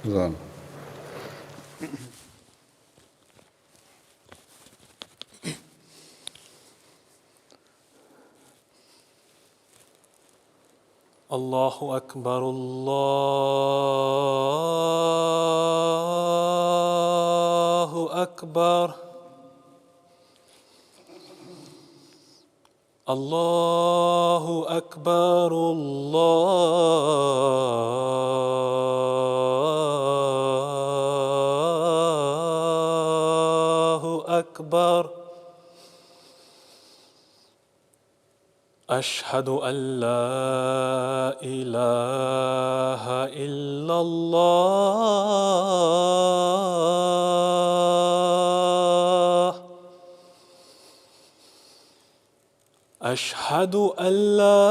زان. الله أكبر الله أكبر الله أكبر الله أكبر أشهد أن لا إله إلا الله أشهد أن لا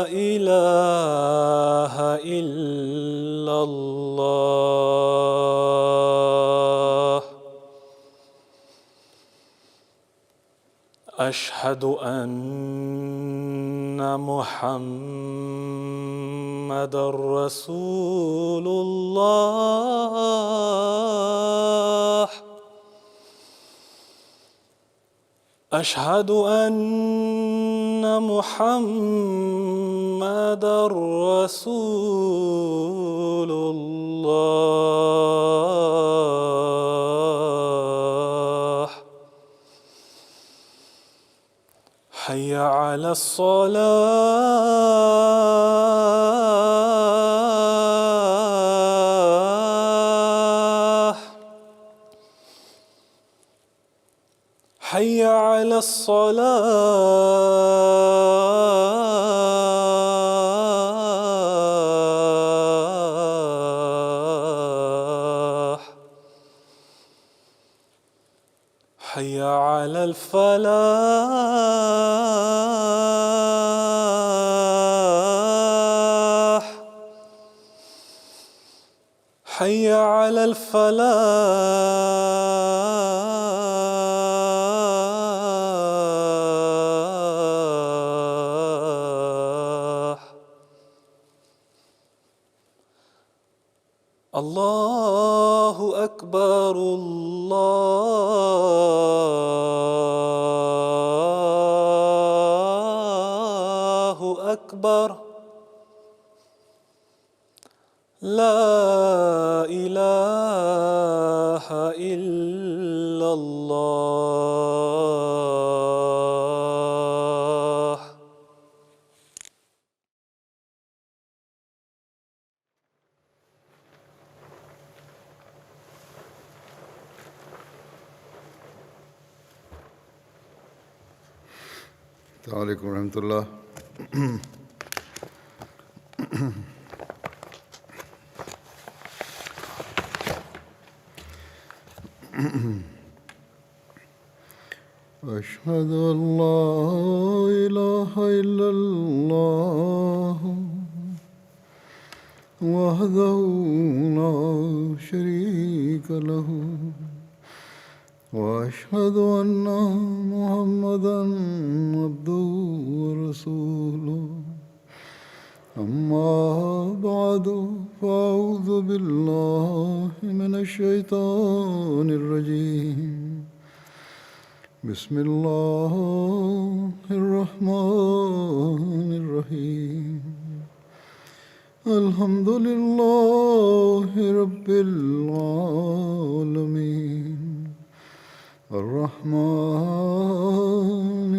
إله إلا الله أشهد أن محمدًا رسول الله أشهد أن محمدًا رسول الله حي على الصلاة حي على الصلاة حي على الفلاح حي على الفلاح الله أكبر الله أكبر لا إله إلا الله السلام علیکم ورحمۃ اللہ. أشهد أن لا إله إلا الله وحده لا شريك له وأشهد أن محمدًا عبده ورسوله أما بعد فأعوذ بالله من الشيطان الرجيم بسم الله الرحمن الرحيم الحمد لله رب العالمين الرحمن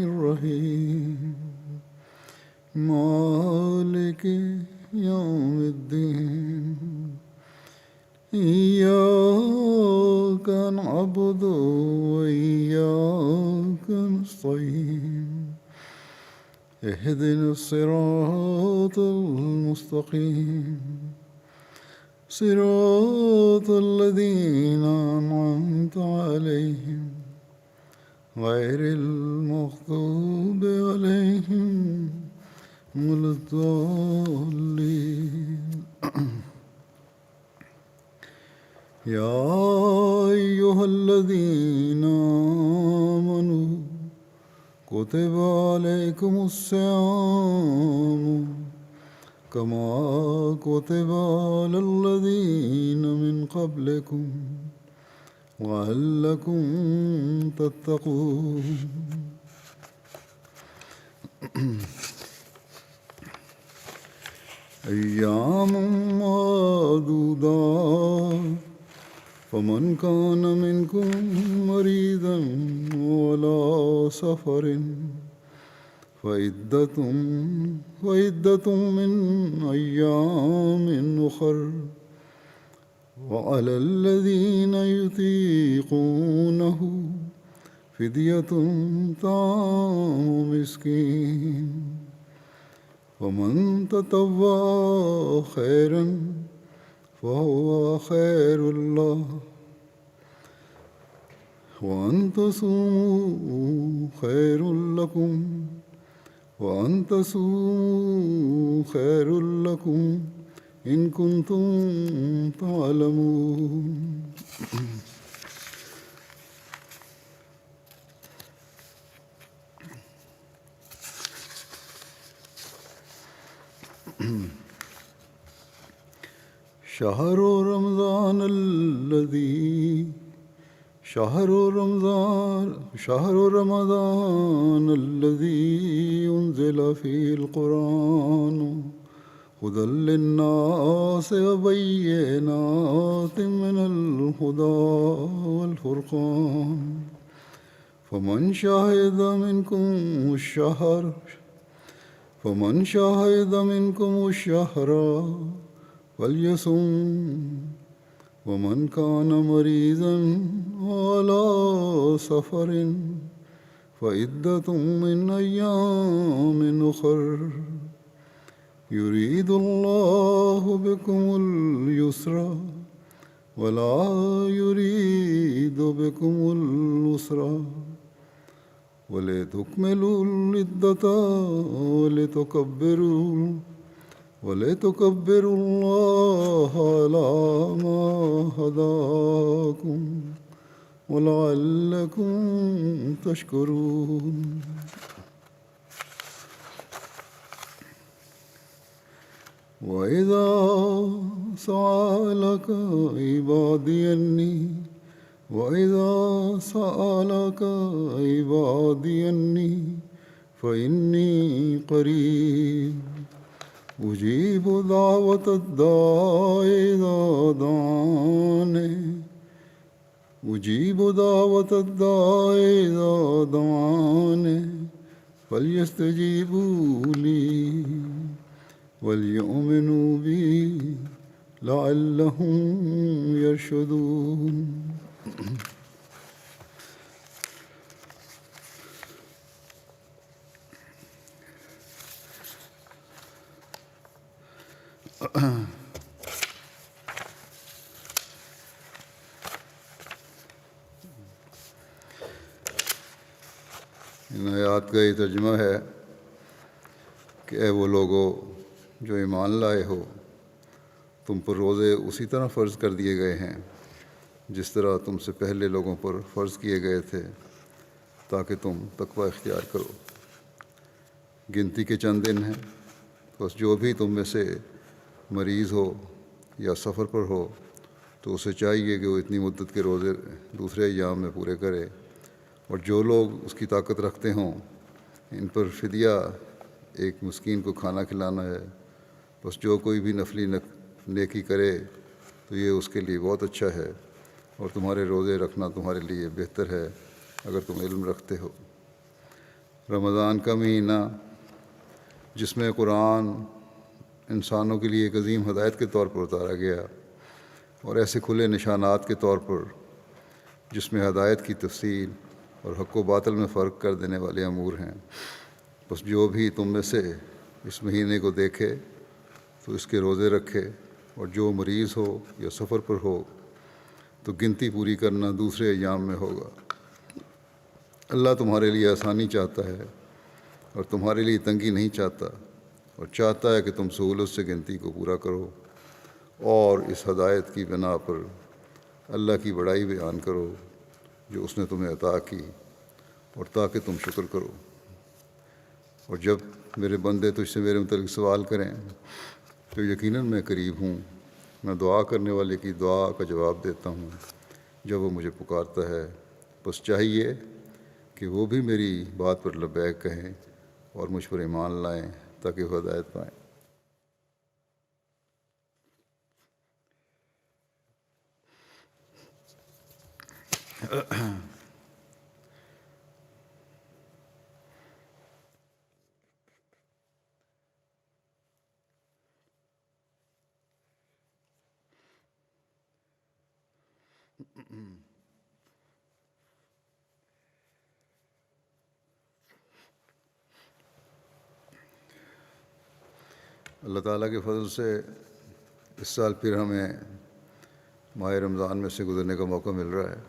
الرحيم مالك يوم الدين إياك نعبد وإياك نستعين اهدنا الصراط المستقيم صراط الذين أنعمت عليهم غير المغضوب عليهم ولا الضالين. يا أيها الذين آمنوا كتب عليكم الصيام كما كتب على الذين من قبلكم لعلكم تتقون أيام معدودات فمن كان منكم مريضا وعلى سفر فعدة من أيام أخر وعلى الذين يطيقونه فدية طعام مسكين ومن تطوع خيرا فهو خير له وأن تصوموا خير لكم وأن تصوموا خير لكم إن كنتم تعلمون شهر رمضان الذي أنزل فيه القرآن هدى للناس وبينات من الهدى والفرقان فمن شهد منكم الشهر فليصم ومن كان مريضا على سفر فعدة من أيام أخر يريد الله بكم اليسر ولا يريد بكم العسر ولتكملوا العدة ولتكبروا الله على ما هداكم ولعلكم تشكرون وإذا سألك عبادي أني فإني قريب أجيب دعوة الداع إذا دعاني فليستجيبوا لي وليؤمنوا بي لعلهم يرشدون ان آیات کا یہ ترجمہ ہے کہ اے وہ لوگو جو ایمان لائے ہو، تم پر روزے اسی طرح فرض کر دیے گئے ہیں جس طرح تم سے پہلے لوگوں پر فرض کیے گئے تھے، تاکہ تم تقوی اختیار کرو۔ گنتی کے چند دن ہیں، بس جو بھی تم میں سے مریض ہو یا سفر پر ہو تو اسے چاہیے کہ وہ اتنی مدت کے روزے دوسرے ایام میں پورے کرے، اور جو لوگ اس کی طاقت رکھتے ہوں ان پر فدیہ ایک مسکین کو کھانا کھلانا ہے۔ بس جو کوئی بھی نفلی نیکی کرے تو یہ اس کے لیے بہت اچھا ہے، اور تمہارے روزے رکھنا تمہارے لیے بہتر ہے اگر تم علم رکھتے ہو۔ رمضان کا مہینہ جس میں قرآن انسانوں کے لیے ایک عظیم ہدایت کے طور پر اتارا گیا، اور ایسے کھلے نشانات کے طور پر جس میں ہدایت کی تفصیل اور حق و باطل میں فرق کر دینے والے امور ہیں۔ بس جو بھی تم میں سے اس مہینے کو دیکھے تو اس کے روزے رکھے، اور جو مریض ہو یا سفر پر ہو تو گنتی پوری کرنا دوسرے ایام میں ہوگا۔ اللہ تمہارے لیے آسانی چاہتا ہے اور تمہارے لیے تنگی نہیں چاہتا، اور چاہتا ہے کہ تم سہولت سے گنتی کو پورا کرو، اور اس ہدایت کی بنا پر اللہ کی بڑائی بیان کرو جو اس نے تمہیں عطا کی، اور تاکہ تم شکر کرو۔ اور جب میرے بندے تجھ سے میرے متعلق سوال کریں تو یقیناً میں قریب ہوں، میں دعا کرنے والے کی دعا کا جواب دیتا ہوں جب وہ مجھے پکارتا ہے۔ بس چاہیے کہ وہ بھی میری بات پر لبیک کہیں اور مجھ پر ایمان لائیں تاکہ وہ ہدایت پائیں۔ اللہ تعالیٰ کے فضل سے اس سال پھر ہمیں ماہ رمضان میں سے گزرنے کا موقع مل رہا ہے۔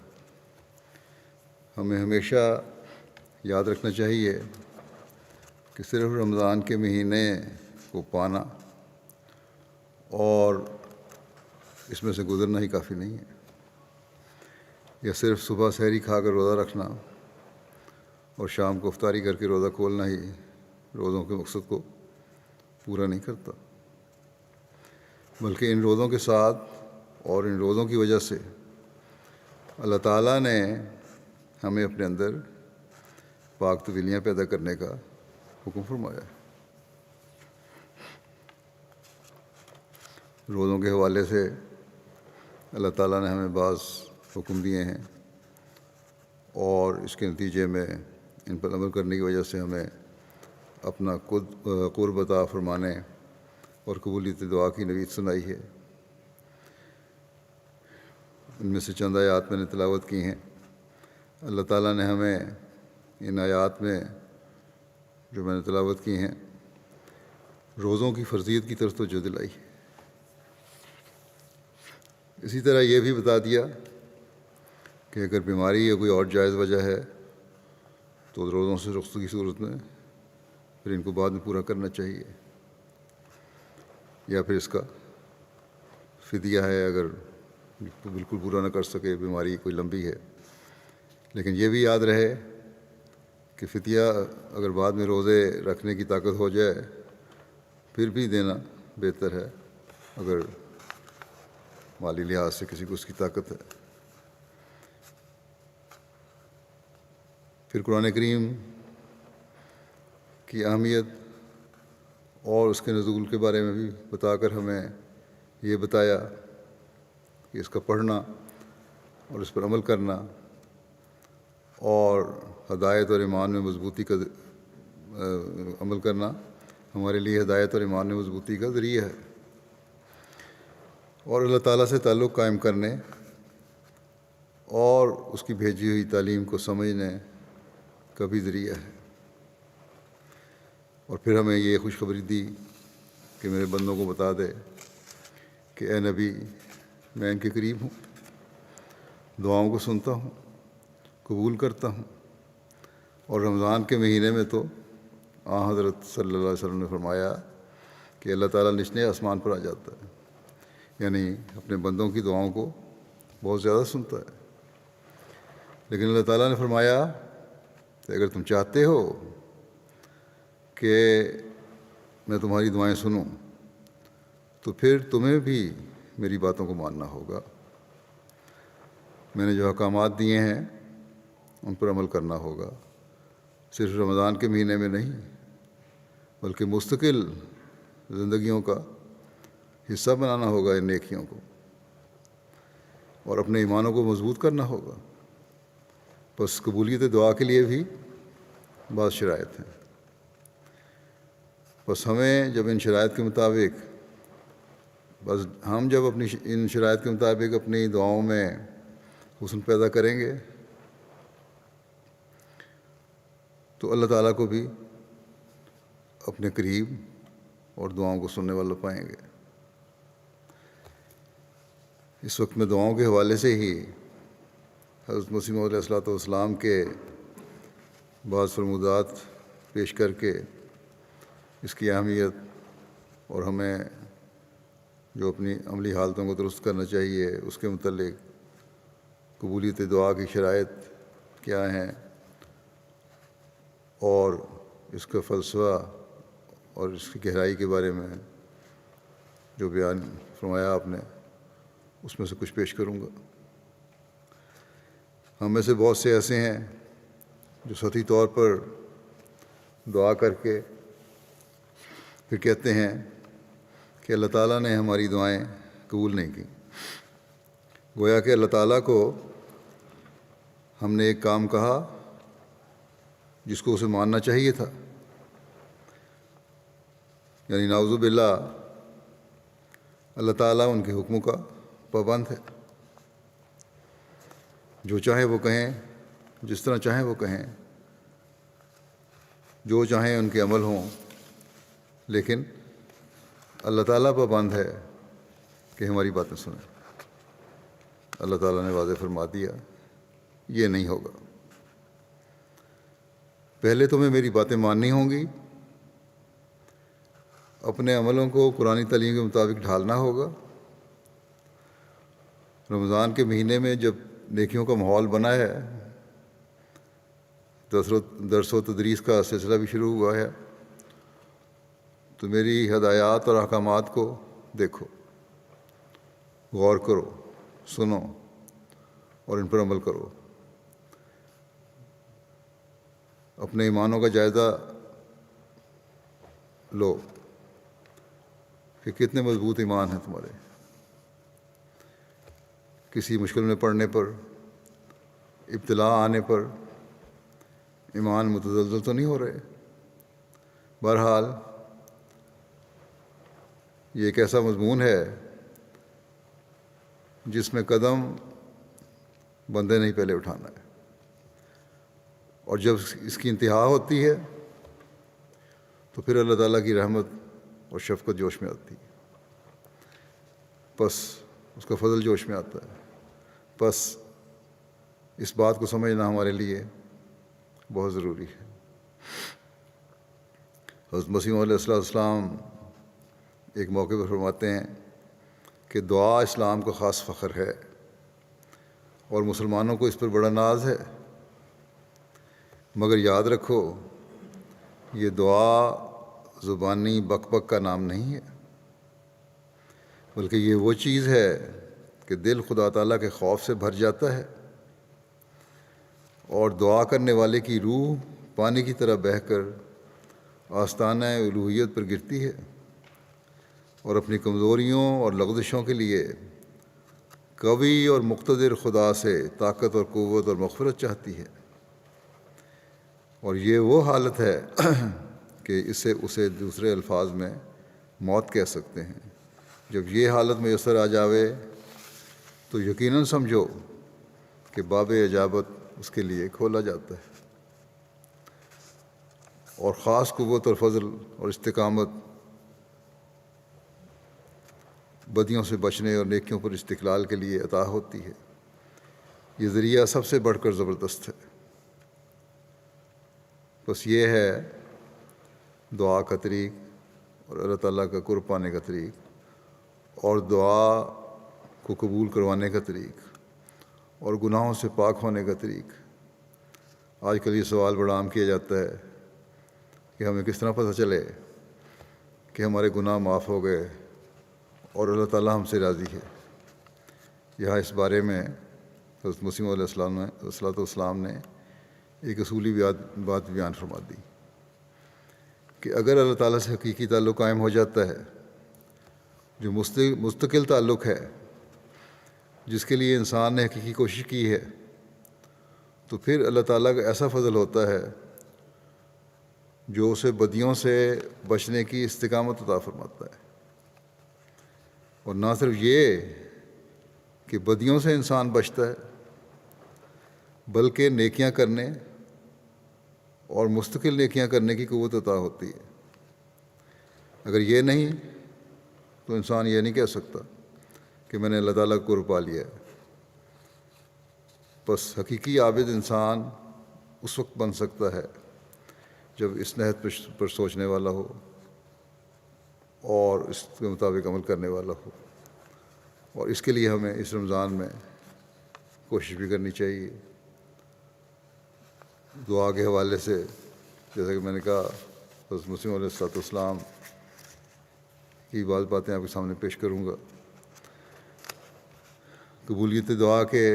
ہمیں ہمیشہ یاد رکھنا چاہیے کہ صرف رمضان کے مہینے کو پانا اور اس میں سے گزرنا ہی کافی نہیں ہے، یا صرف صبح سحری کھا کر روزہ رکھنا اور شام کو افطاری کر کے روزہ کھولنا ہی روزوں کے مقصد کو پورا نہیں کرتا، بلکہ ان روزوں کے ساتھ اور ان روزوں کی وجہ سے اللہ تعالیٰ نے ہمیں اپنے اندر پاک تبدیلیاں پیدا کرنے کا حکم فرمایا ہے۔ روزوں کے حوالے سے اللہ تعالیٰ نے ہمیں بعض حکم دیے ہیں، اور اس کے نتیجے میں ان پر عمل کرنے کی وجہ سے ہمیں اپنا قرب عطا فرمانے اور قبولیت دعا کی نوید سنائی ہے۔ ان میں سے چند آیات میں نے تلاوت کی ہیں۔ اللہ تعالیٰ نے ہمیں ان آیات میں جو میں نے تلاوت کی ہیں روزوں کی فرضیت کی طرف توجہ دلائی۔ اسی طرح یہ بھی بتا دیا کہ اگر بیماری یا کوئی اور جائز وجہ ہے تو روزوں سے رخصت کی صورت میں پھر ان کو بعد میں پورا کرنا چاہیے، یا پھر اس کا فدیہ ہے اگر بالکل پورا نہ کر سکے، بیماری کوئی لمبی ہے۔ لیکن یہ بھی یاد رہے کہ فدیہ اگر بعد میں روزے رکھنے کی طاقت ہو جائے پھر بھی دینا بہتر ہے اگر مالی لحاظ سے کسی کو اس کی طاقت ہے۔ پھر قرآن کریم کی اہمیت اور اس کے نزول کے بارے میں بھی بتا کر ہمیں یہ بتایا کہ اس کا پڑھنا اور اس پر عمل کرنا اور ہدایت اور ایمان میں مضبوطی کا عمل کرنا ہمارے لیے ہدایت اور ایمان میں مضبوطی کا ذریعہ ہے، اور اللہ تعالیٰ سے تعلق قائم کرنے اور اس کی بھیجی ہوئی تعلیم کو سمجھنے کا بھی ذریعہ ہے۔ اور پھر ہمیں یہ خوشخبری دی کہ میرے بندوں کو بتا دے کہ اے نبی، میں ان کے قریب ہوں، دعاؤں کو سنتا ہوں، قبول کرتا ہوں۔ اور رمضان کے مہینے میں تو حضرت صلی اللہ علیہ وسلم نے فرمایا کہ اللہ تعالیٰ نچلے آسمان پر آ جاتا ہے، یعنی اپنے بندوں کی دعاؤں کو بہت زیادہ سنتا ہے۔ لیکن اللہ تعالیٰ نے فرمایا کہ اگر تم چاہتے ہو کہ میں تمہاری دعائیں سنوں تو پھر تمہیں بھی میری باتوں کو ماننا ہوگا، میں نے جو احکامات دیے ہیں ان پر عمل کرنا ہوگا، صرف رمضان کے مہینے میں نہیں بلکہ مستقل زندگیوں کا حصہ بنانا ہوگا ان نیکیوں کو، اور اپنے ایمانوں کو مضبوط کرنا ہوگا۔ بس قبولیت دعا کے لیے بھی بعض شرائط ہیں۔ بس ہمیں جب ان شرائط کے مطابق ہم جب اپنی ان شرائط کے مطابق اپنی دعاؤں میں حسن پیدا کریں گے تو اللہ تعالیٰ کو بھی اپنے قریب اور دعاؤں کو سننے والا پائیں گے۔ اس وقت میں دعاؤں کے حوالے سے ہی حضرت مسیح موعود علیہ الصلوۃ والسلام کے بعض فرمودات پیش کر کے اس کی اہمیت اور ہمیں جو اپنی عملی حالتوں کو درست کرنا چاہیے اس کے متعلق قبولیت دعا کی شرائط کیا ہیں اور اس کا فلسفہ اور اس کی گہرائی کے بارے میں جو بیان فرمایا آپ نے اس میں سے کچھ پیش کروں گا۔ ہم میں سے بہت سے ایسے ہیں جو سطحی طور پر دعا کر کے پھر کہتے ہیں کہ اللہ تعالیٰ نے ہماری دعائیں قبول نہیں کیں، گویا کہ اللہ تعالیٰ کو ہم نے ایک کام کہا جس کو اسے ماننا چاہیے تھا، یعنی نعوذ باللہ اللہ تعالیٰ ان کے حکموں کا پابند ہے، جو چاہے وہ کہیں، جس طرح چاہیں وہ کہیں، جو چاہیں ان کے عمل ہوں، لیکن اللہ تعالیٰ پابند ہے کہ ہماری باتیں سنیں۔ اللہ تعالیٰ نے واضح فرما دیا یہ نہیں ہوگا، پہلے تمہیں میری باتیں ماننی ہوں گی، اپنے عملوں کو قرآنی تعلیم کے مطابق ڈھالنا ہوگا۔ رمضان کے مہینے میں جب نیکیوں کا ماحول بنا ہے، درس و تدریس کا سلسلہ بھی شروع ہوا ہے، تو میری ہدایات اور احکامات کو دیکھو، غور کرو، سنو اور ان پر عمل کرو، اپنے ایمانوں کا جائزہ لو کہ کتنے مضبوط ایمان ہیں تمہارے، کسی مشکل میں پڑنے پر، ابتلا آنے پر ایمان متزلزل تو نہیں ہو رہے۔ بہرحال یہ ایک ایسا مضمون ہے جس میں قدم بندے نہیں پہلے اٹھانا ہے، اور جب اس کی انتہا ہوتی ہے تو پھر اللہ تعالیٰ کی رحمت اور شفقت جوش میں آتی ہے، بس اس کا فضل جوش میں آتا ہے۔ بس اس بات کو سمجھنا ہمارے لیے بہت ضروری ہے۔ حضرت مسیح علیہ السلام ایک موقع پر فرماتے ہیں کہ دعا اسلام کا خاص فخر ہے اور مسلمانوں کو اس پر بڑا ناز ہے، مگر یاد رکھو یہ دعا زبانی بک بک کا نام نہیں ہے، بلکہ یہ وہ چیز ہے کہ دل خدا تعالیٰ کے خوف سے بھر جاتا ہے، اور دعا کرنے والے کی روح پانی کی طرح بہہ کر آستانہ الوہیت پر گرتی ہے، اور اپنی کمزوریوں اور لغزشوں کے لیے قوی اور مقتدر خدا سے طاقت اور قوت اور مغفرت چاہتی ہے۔ اور یہ وہ حالت ہے کہ اسے دوسرے الفاظ میں موت کہہ سکتے ہیں۔ جب یہ حالت میسر آ جاوے تو یقیناً سمجھو کہ باب اجابت اس کے لیے کھولا جاتا ہے، اور خاص قوت اور فضل اور استقامت بدیوں سے بچنے اور نیکیوں پر استقلال کے لیے عطا ہوتی ہے۔ یہ ذریعہ سب سے بڑھ کر زبردست ہے۔ بس یہ ہے دعا کا طریق اور اللہ تعالیٰ کا قرب پانے کا طریق، اور دعا کو قبول کروانے کا طریق، اور گناہوں سے پاک ہونے کا طریق۔ آج کل یہ سوال بڑا عام کیا جاتا ہے کہ ہمیں کس طرح پتہ چلے کہ ہمارے گناہ معاف ہو گئے اور اللہ تعالیٰ ہم سے راضی ہے۔ یہاں اس بارے میں حضرت مسیح علیہ السلام نے ایک اصولی بات بیان فرما دی کہ اگر اللہ تعالیٰ سے حقیقی تعلق قائم ہو جاتا ہے، جو مستقل تعلق ہے، جس کے لیے انسان نے حقیقی کوشش کی ہے، تو پھر اللہ تعالیٰ کا ایسا فضل ہوتا ہے جو اسے بدیوں سے بچنے کی استقامت عطا فرماتا ہے۔ اور نہ صرف یہ کہ بدیوں سے انسان بچتا ہے، بلکہ نیکیاں کرنے اور مستقل نیکیاں کرنے کی قوت عطا ہوتی ہے۔ اگر یہ نہیں تو انسان یہ نہیں کہہ سکتا کہ میں نے اللہ تعالیٰ کو قرب پا لیا ہے۔ بس حقیقی عابد انسان اس وقت بن سکتا ہے جب اس نہج پر سوچنے والا ہو اور اس کے مطابق عمل کرنے والا ہو، اور اس کے لیے ہمیں اس رمضان میں کوشش بھی کرنی چاہیے۔ دعا کے حوالے سے جیسا کہ میں نے کہا، حضرت مسیح علیہ السلام کی بعض باتیں آپ کے سامنے پیش کروں گا۔ قبولیت دعا کے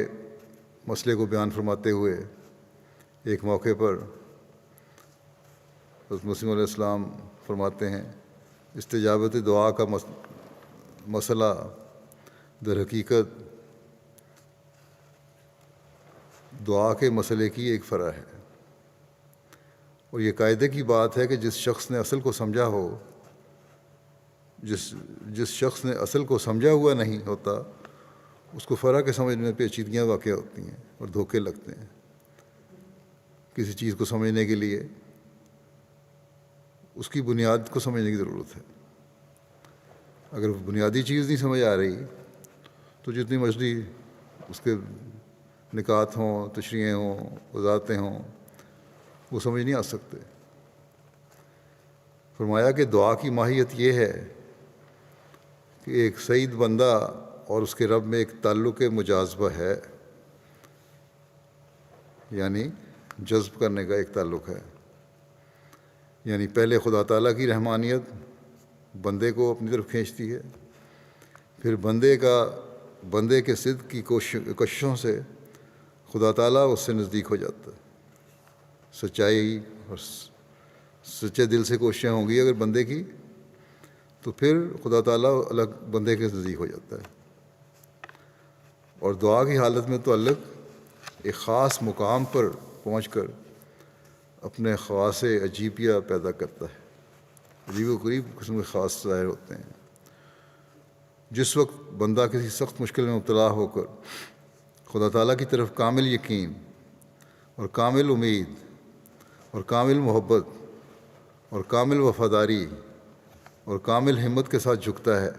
مسئلے کو بیان فرماتے ہوئے ایک موقع پر حضرت مسیح علیہ السلام فرماتے ہیں، استجابت دعا کا مسئلہ در حقیقت دعا کے مسئلے کی ایک فرع ہے، اور یہ قاعدے کی بات ہے کہ جس شخص نے اصل کو سمجھا ہو، جس شخص نے اصل کو سمجھا ہوا نہیں ہوتا، اس کو فرع کے سمجھنے میں پیچیدگیاں واقع ہوتی ہیں اور دھوکے لگتے ہیں۔ کسی چیز کو سمجھنے کے لیے اس کی بنیاد کو سمجھنے کی ضرورت ہے۔ اگر بنیادی چیز نہیں سمجھ آ رہی تو جتنی مرضی اس کے نکات ہوں، تشریحیں ہوں، وضاحتیں ہوں، وہ سمجھ نہیں آ سکتے۔ فرمایا کہ دعا کی ماہیت یہ ہے کہ ایک سعید بندہ اور اس کے رب میں ایک تعلق مجاذبہ ہے، یعنی جذب کرنے کا ایک تعلق ہے۔ یعنی پہلے خدا تعالیٰ کی رحمانیت بندے کو اپنی طرف کھینچتی ہے، پھر بندے کے صدق کی کوششوں سے خدا تعالیٰ اس سے نزدیک ہو جاتا ہے۔ سچائی اور سچے دل سے کوششیں ہوں گی اگر بندے کی، تو پھر خدا تعالیٰ الگ بندے کے نزدیک ہو جاتا ہے، اور دعا کی حالت میں تعلق ایک خاص مقام پر پہنچ کر اپنے خواص عجیبیہ پیدا کرتا ہے، عجیب و غریب قسم کے خاص ظاہر ہوتے ہیں۔ جس وقت بندہ کسی سخت مشکل میں مبتلا ہو کر خدا تعالیٰ کی طرف کامل یقین اور کامل امید اور کامل محبت اور کامل وفاداری اور کامل ہمت کے ساتھ جھکتا ہے،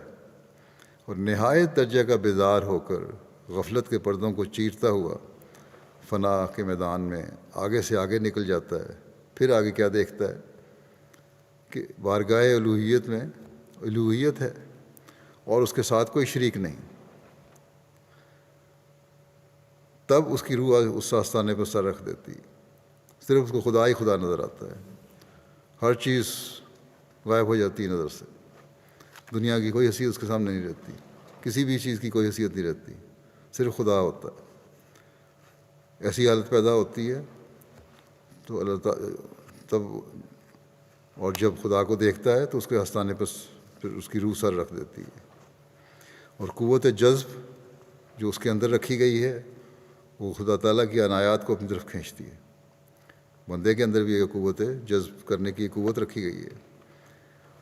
اور نہایت درجہ کا بیدار ہو کر غفلت کے پردوں کو چیرتا ہوا فنا کے میدان میں آگے سے آگے نکل جاتا ہے، پھر آگے کیا دیکھتا ہے کہ بارگاہ الوہیت میں الوہیت ہے اور اس کے ساتھ کوئی شریک نہیں۔ تب اس کی روح اس آستانے پر سر رکھ دیتی، صرف اس کو خدا ہی خدا نظر آتا ہے، ہر چیز غائب ہو جاتی ہے نظر سے، دنیا کی کوئی حیثیت اس کے سامنے نہیں رہتی، کسی بھی چیز کی کوئی حیثیت نہیں رہتی، صرف خدا ہوتا ہے۔ ایسی حالت پیدا ہوتی ہے تو اللہ تعالیٰ تب، اور جب خدا کو دیکھتا ہے تو اس کے آستانے پر پھر اس کی روح سر رکھ دیتی ہے، اور قوت جذب جو اس کے اندر رکھی گئی ہے وہ خدا تعالیٰ کی عنایات کو اپنی طرف کھینچتی ہے۔ بندے کے اندر بھی ایک قوت جذب کرنے کی قوت رکھی گئی ہے،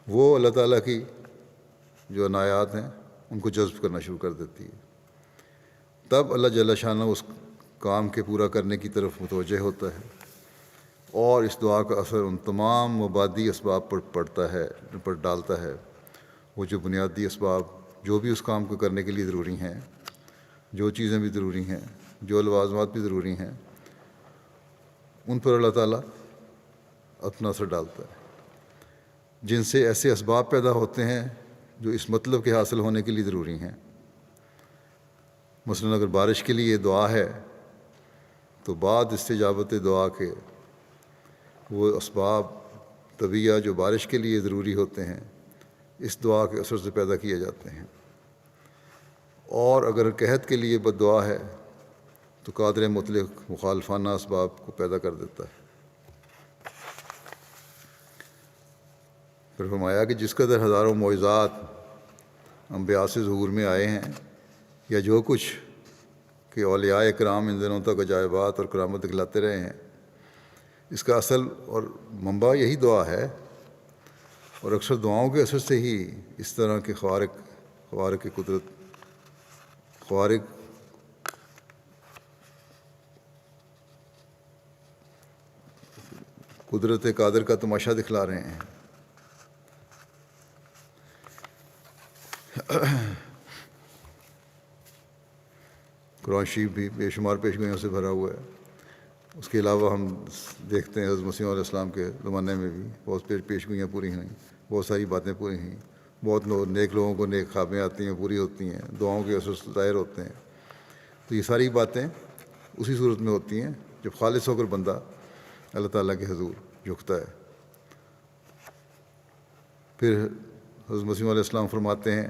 وہ اللہ تعالیٰ کی جو عنایات ہیں ان کو جذب کرنا شروع کر دیتی ہے۔ تب اللہ جل شانہ اس کام کے پورا کرنے کی طرف متوجہ ہوتا ہے، اور اس دعا کا اثر ان تمام مبادی اسباب پر ڈالتا ہے، وہ جو بنیادی اسباب جو بھی اس کام کو کرنے کے لیے ضروری ہیں، جو چیزیں بھی ضروری ہیں، جو لوازمات بھی ضروری ہیں، ان پر اللہ تعالیٰ اپنا اثر ڈالتا ہے، جن سے ایسے اسباب پیدا ہوتے ہیں جو اس مطلب کے حاصل ہونے کے لیے ضروری ہیں۔ مثلاً اگر بارش کے لیے دعا ہے تو بعد استجابت دعا کے وہ اسباب طبیعہ جو بارش کے لیے ضروری ہوتے ہیں اس دعا کے اثر سے پیدا کیے جاتے ہیں، اور اگر قحط کے لیے بد دعا ہے تو قادر مطلق مخالفانہ اسباب کو پیدا کر دیتا ہے۔ پھر فرمایا کہ جس قدر ہزاروں معجزات انبیاء سے ظہور میں آئے ہیں، یا جو کچھ کہ اولیاء کرام ان دنوں تک عجائبات اور کرامت دکھلاتے رہے ہیں، اس کا اصل اور منبع یہی دعا ہے، اور اکثر دعاؤں کے اثر سے ہی اس طرح کے خوارق قدرت قادر کا تماشا دکھلا رہے ہیں۔ قرآن شریف بھی بے شمار پیشگوئیوں سے بھرا ہوا ہے۔ اس کے علاوہ ہم دیکھتے ہیں حضرت مسیح علیہ السلام کے زمانے میں بھی بہت پیشگوئیاں پوری ہوئیں، بہت ساری باتیں پوری ہوئیں، بہت نیک لوگوں کو نیک خوابیں آتی ہیں، پوری ہوتی ہیں، دعاؤں کے اثر ظاہر ہوتے ہیں۔ تو یہ ساری باتیں اسی صورت میں ہوتی ہیں جب خالص ہو کر بندہ اللہ تعالیٰ کے حضور جھکتا ہے۔ پھر حضرت مسیح علیہ السلام فرماتے ہیں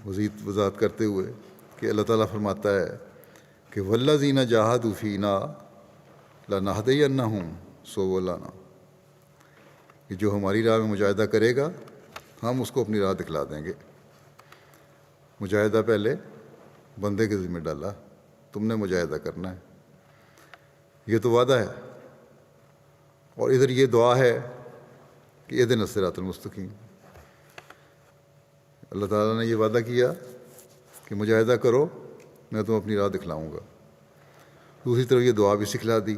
مزید وضاحت کرتے ہوئے کہ اللہ تعالیٰ فرماتا ہے کہ والذین جاہدوا فینا لنہدینہم سبلنا، کہ جو ہماری راہ میں مجاہدہ کرے گا ہم اس کو اپنی راہ دکھلا دیں گے۔ مجاہدہ پہلے بندے کے ذمہ ڈالا، تم نے مجاہدہ کرنا ہے، یہ تو وعدہ ہے۔ اور ادھر یہ دعا ہے کہ اہدنا الصراط المستقیم، اللہ تعالیٰ نے یہ وعدہ کیا کہ مجاہدہ کرو، میں تم اپنی راہ دکھلاؤں گا۔ دوسری طرف یہ دعا بھی سکھلا دی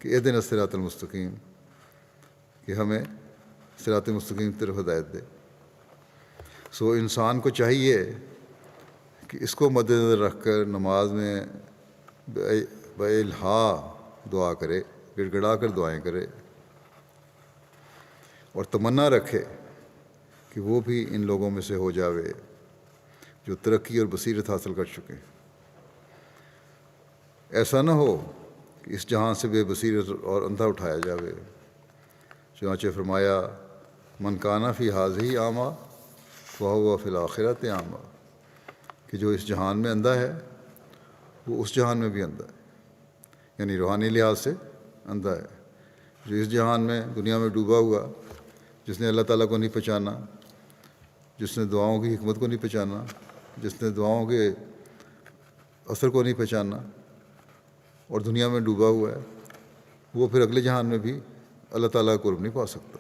کہ اہدنا الصراط المستقیم، کہ ہمیں صراط مستقیم کی طرف ہدایت دے۔ سو انسان کو چاہیے کہ اس کو مد نظر رکھ کر نماز میں بِالْحَا دعا کرے، گڑ گڑا کر دعائیں کرے، اور تمنا رکھے کہ وہ بھی ان لوگوں میں سے ہو جاوے جو ترقی اور بصیرت حاصل کر چکے۔ ایسا نہ ہو کہ اس جہان سے بے بصیرت اور اندھا اٹھایا جاوے۔ چنانچہ فرمایا من کان فی ھذہ اعمیٰ فہو فی الآخرۃ اعمیٰ، کہ جو اس جہان میں اندھا ہے وہ اس جہان میں بھی اندھا ہے، یعنی روحانی لحاظ سے اندھا ہے۔ جو اس جہان میں دنیا میں ڈوبا ہوا، جس نے اللہ تعالیٰ کو نہیں پہچانا، جس نے دعاؤں کی حکمت کو نہیں پہچانا، جس نے دعاؤں کے اثر کو نہیں پہچانا اور دنیا میں ڈوبا ہوا ہے، وہ پھر اگلے جہان میں بھی اللہ تعالیٰ کا قرب نہیں پا سکتا۔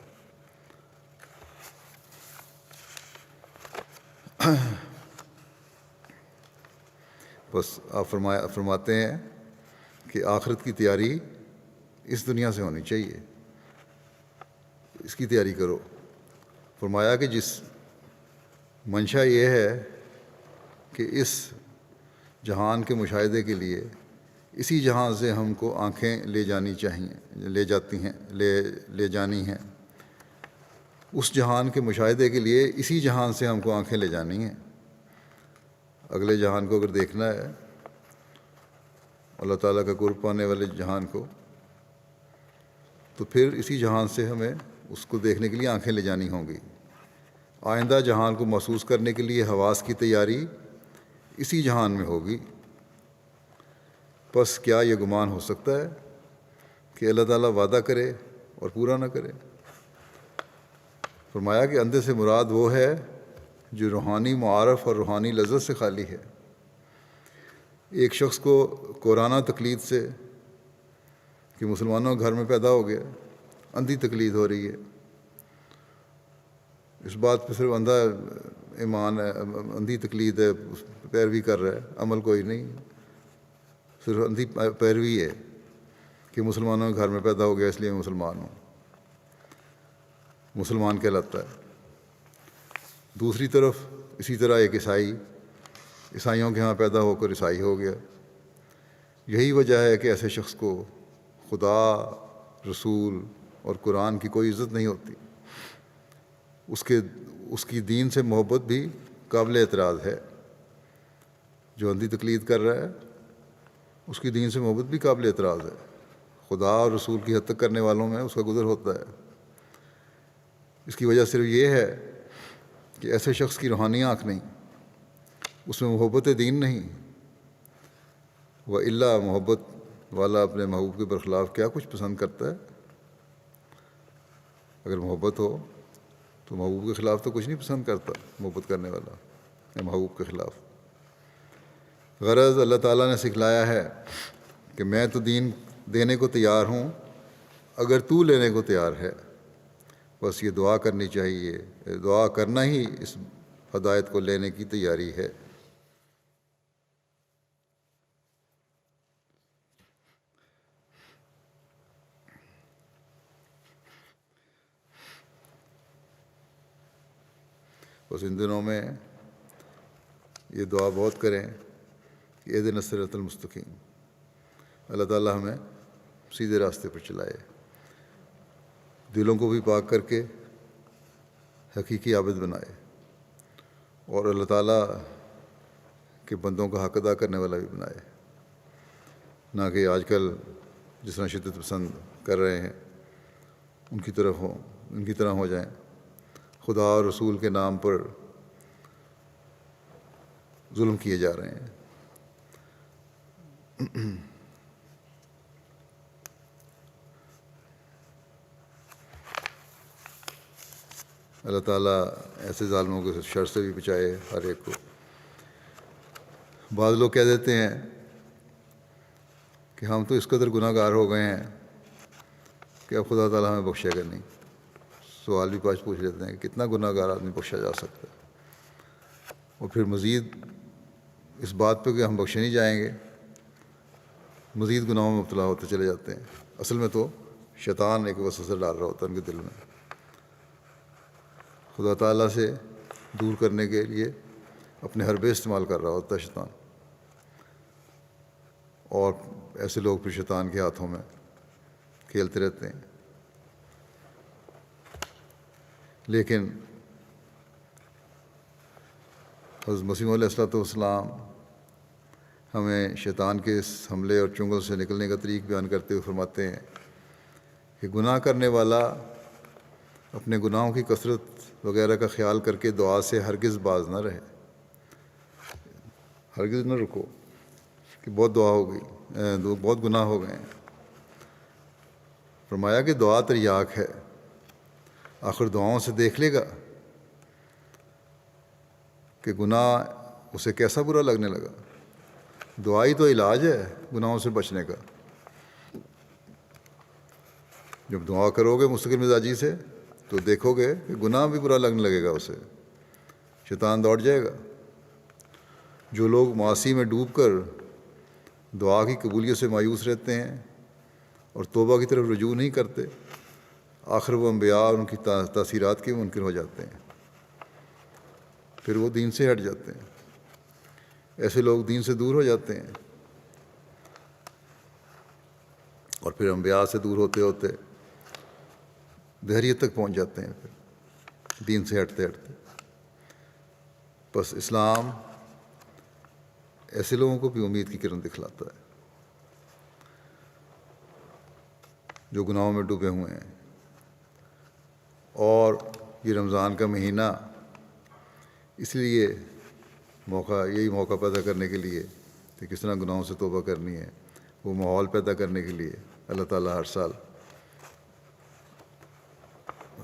بس آپ فرماتے ہیں کہ آخرت کی تیاری اس دنیا سے ہونی چاہیے، اس کی تیاری کرو۔ فرمایا کہ جس منشا یہ ہے کہ اس جہان کے مشاہدے کے لیے اسی جہان سے ہم کو آنکھیں لے جانی ہیں، اس جہان کے مشاہدے کے لیے اسی جہان سے ہم کو آنکھیں لے جانی ہیں۔ اگلے جہان کو اگر دیکھنا ہے، اللہ تعالیٰ کا قرب پانے والے جہان کو، تو پھر اسی جہان سے ہمیں اس کو دیکھنے کے لیے آنکھیں لے جانی ہوں گی۔ آئندہ جہان کو محسوس کرنے کے لیے حواس کی تیاری اسی جہان میں ہوگی۔ بس کیا یہ گمان ہو سکتا ہے کہ اللہ تعالیٰ وعدہ کرے اور پورا نہ کرے؟ فرمایا کہ اندھے سے مراد وہ ہے جو روحانی معارف اور روحانی لذت سے خالی ہے۔ ایک شخص کو قرآنہ تقلید سے، کہ مسلمانوں کے گھر میں پیدا ہو گیا، اندھی تقلید ہو رہی ہے، اس بات پہ صرف اندھا ایمان ہے، اندھی تقلید ہے، پیروی کر رہا ہے، عمل کوئی نہیں، صرف اندھی پیروی ہے کہ مسلمانوں کے گھر میں پیدا ہو گیا اس لیے میں مسلمان ہوں، مسلمان کہلاتا ہے۔ دوسری طرف اسی طرح ایک عیسائیوں کے ہاں پیدا ہو کر عیسائی ہو گیا۔ یہی وجہ ہے کہ ایسے شخص کو خدا، رسول اور قرآن کی کوئی عزت نہیں ہوتی۔ اس کی دین سے محبت بھی قابل اعتراض ہے۔ جو اندھی تقلید کر رہا ہے اس کی دین سے محبت بھی قابل اعتراض ہے۔ خدا اور رسول کی حد تک کرنے والوں میں اس کا گزر ہوتا ہے۔ اس کی وجہ صرف یہ ہے کہ ایسے شخص کی روحانی آنکھ نہیں، اس میں محبت دین نہیں۔ وَإِلَّا محبت والا اپنے محبوب کے برخلاف کیا کچھ پسند کرتا ہے؟ اگر محبت ہو تو محبوب کے خلاف تو کچھ نہیں پسند کرتا محبت کرنے والا، یا محبوب کے خلاف۔ غرض اللہ تعالیٰ نے سکھلایا ہے کہ میں تو دین دینے کو تیار ہوں اگر تو لینے کو تیار ہے۔ بس یہ دعا کرنی چاہیے، دعا کرنا ہی اس ہدایت کو لینے کی تیاری ہے۔ بس ان دنوں میں یہ دعا بہت کریں کہ اہدنا الصراط المستقیم، اللہ تعالیٰ ہمیں سیدھے راستے پر چلائے، دلوں کو بھی پاک کر کے حقیقی عابد بنائے، اور اللہ تعالیٰ کے بندوں کا حق ادا کرنے والا بھی بنائے، نہ کہ آج کل جس طرح شدت پسند کر رہے ہیں ان کی طرف ہوں، ان کی طرح ہو جائیں. خدا اور رسول کے نام پر ظلم کیے جا رہے ہیں. اللہ تعالیٰ ایسے ظالموں کو شر سے بھی بچائے ہر ایک کو. بعض لوگ کہہ دیتے ہیں کہ ہم تو اس قدر گناہ گار ہو گئے ہیں کہ اب خدا تعالیٰ ہمیں بخشے گا نہیں. سوال بھی پوچھ لیتے ہیں کہ کتنا گناہ گار آدمی بخشا جا سکتا ہے، اور پھر مزید اس بات پہ کہ ہم بخشے نہیں جائیں گے مزید گناہوں میں مبتلا ہوتے چلے جاتے ہیں. اصل میں تو شیطان ایک وسوسہ ڈال رہا ہوتا ہے ان کے دل میں. خدا تعالیٰ سے دور کرنے کے لیے اپنے حربے استعمال کر رہا ہوتا ہے شیطان، اور ایسے لوگ پھر شیطان کے ہاتھوں میں کھیلتے رہتے ہیں. لیکن حضرت مسیح علیہ الصلوۃ والسلام ہمیں شیطان کے اس حملے اور چنگل سے نکلنے کا طریق بیان کرتے ہوئے فرماتے ہیں کہ گناہ کرنے والا اپنے گناہوں کی کثرت وغیرہ کا خیال کر کے دعا سے ہرگز باز نہ رہے. ہرگز نہ رکو کہ بہت دعا ہو گئی، بہت گناہ ہو گئے ہیں. فرمایا کہ دعا تریاک ہے، آخر دعاؤں سے دیکھ لے گا کہ گناہ اسے کیسا برا لگنے لگا. دعا ہی تو علاج ہے گناہوں سے بچنے کا. جب دعا کرو گے مستقل مزاجی سے تو دیکھو گے کہ گناہ بھی برا لگنے لگے گا اسے، شیطان دوڑ جائے گا. جو لوگ معاصی میں ڈوب کر دعا کی قبولیت سے مایوس رہتے ہیں اور توبہ کی طرف رجوع نہیں کرتے، آخر وہ انبیاء اور ان کی تاثیرات کے منکر ہو جاتے ہیں، پھر وہ دین سے ہٹ جاتے ہیں. ایسے لوگ دین سے دور ہو جاتے ہیں، اور پھر انبیاء سے دور ہوتے ہوتے دہریت تک پہنچ جاتے ہیں، پھر دین سے ہٹتے ہٹتے. بس اسلام ایسے لوگوں کو بھی امید کی کرن دکھلاتا ہے جو گناہوں میں ڈوبے ہوئے ہیں. اور یہ رمضان کا مہینہ اس لیے یہی موقع پیدا کرنے کے لیے کہ کس طرح گناہوں سے توبہ کرنی ہے، وہ ماحول پیدا کرنے کے لیے اللہ تعالیٰ ہر سال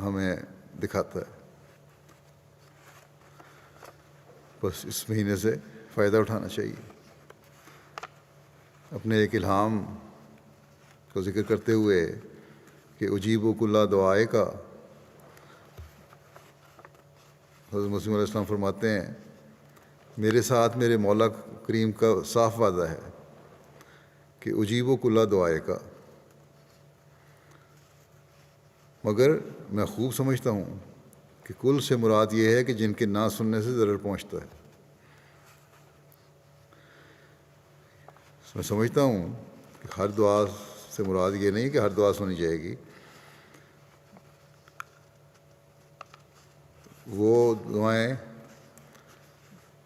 ہمیں دکھاتا ہے. بس اس مہینے سے فائدہ اٹھانا چاہیے. اپنے ایک الہام کو ذکر کرتے ہوئے کہ اجیب کل دعائے کا، حضرت مسیح علیہ السلام فرماتے ہیں میرے ساتھ میرے مولا کریم کا صاف وعدہ ہے کہ اجیب کل دعائے کا، مگر میں خوب سمجھتا ہوں کہ کل سے مراد یہ ہے کہ جن کے نہ سننے سے ضرر پہنچتا ہے. میں سمجھتا ہوں کہ ہر دعا سے مراد یہ نہیں کہ ہر دعا سنی جائے گی. وہ دعائیں،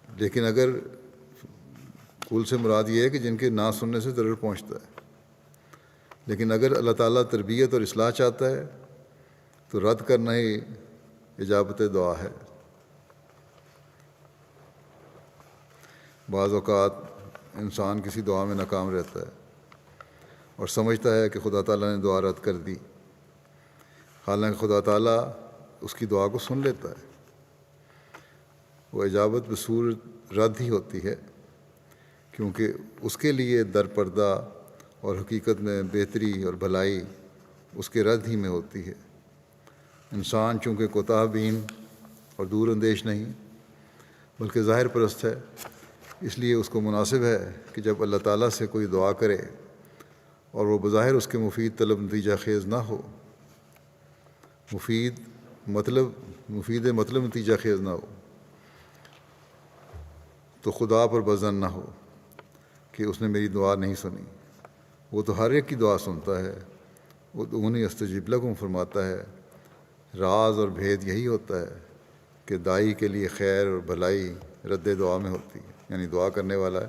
لیکن اگر کل سے مراد یہ ہے کہ جن کے نہ سننے سے ضرر پہنچتا ہے، لیکن اگر اللہ تعالیٰ تربیت اور اصلاح چاہتا ہے تو رد کرنا ہی اجابت دعا ہے. بعض اوقات انسان کسی دعا میں ناکام رہتا ہے اور سمجھتا ہے کہ خدا تعالیٰ نے دعا رد کر دی، حالانکہ خدا تعالیٰ اس کی دعا کو سن لیتا ہے. وہ اجابت بصورت رد ہی ہوتی ہے، کیونکہ اس کے لیے در پردہ اور حقیقت میں بہتری اور بھلائی اس کے رد ہی میں ہوتی ہے. انسان چونکہ کوتاہ بین اور دور اندیش نہیں بلکہ ظاہر پرست ہے، اس لیے اس کو مناسب ہے کہ جب اللہ تعالیٰ سے کوئی دعا کرے اور وہ بظاہر اس کے مفید طلب نتیجہ خیز نہ ہو، مفید مطلب نتیجہ خیز نہ ہو، تو خدا پر بظن نہ ہو کہ اس نے میری دعا نہیں سنی. وہ تو ہر ایک کی دعا سنتا ہے. وہ تو انہیں استجیب لکم فرماتا ہے. راز اور بھید یہی ہوتا ہے کہ دائی کے لیے خیر اور بھلائی رد دعا میں ہوتی ہے، یعنی دعا کرنے والا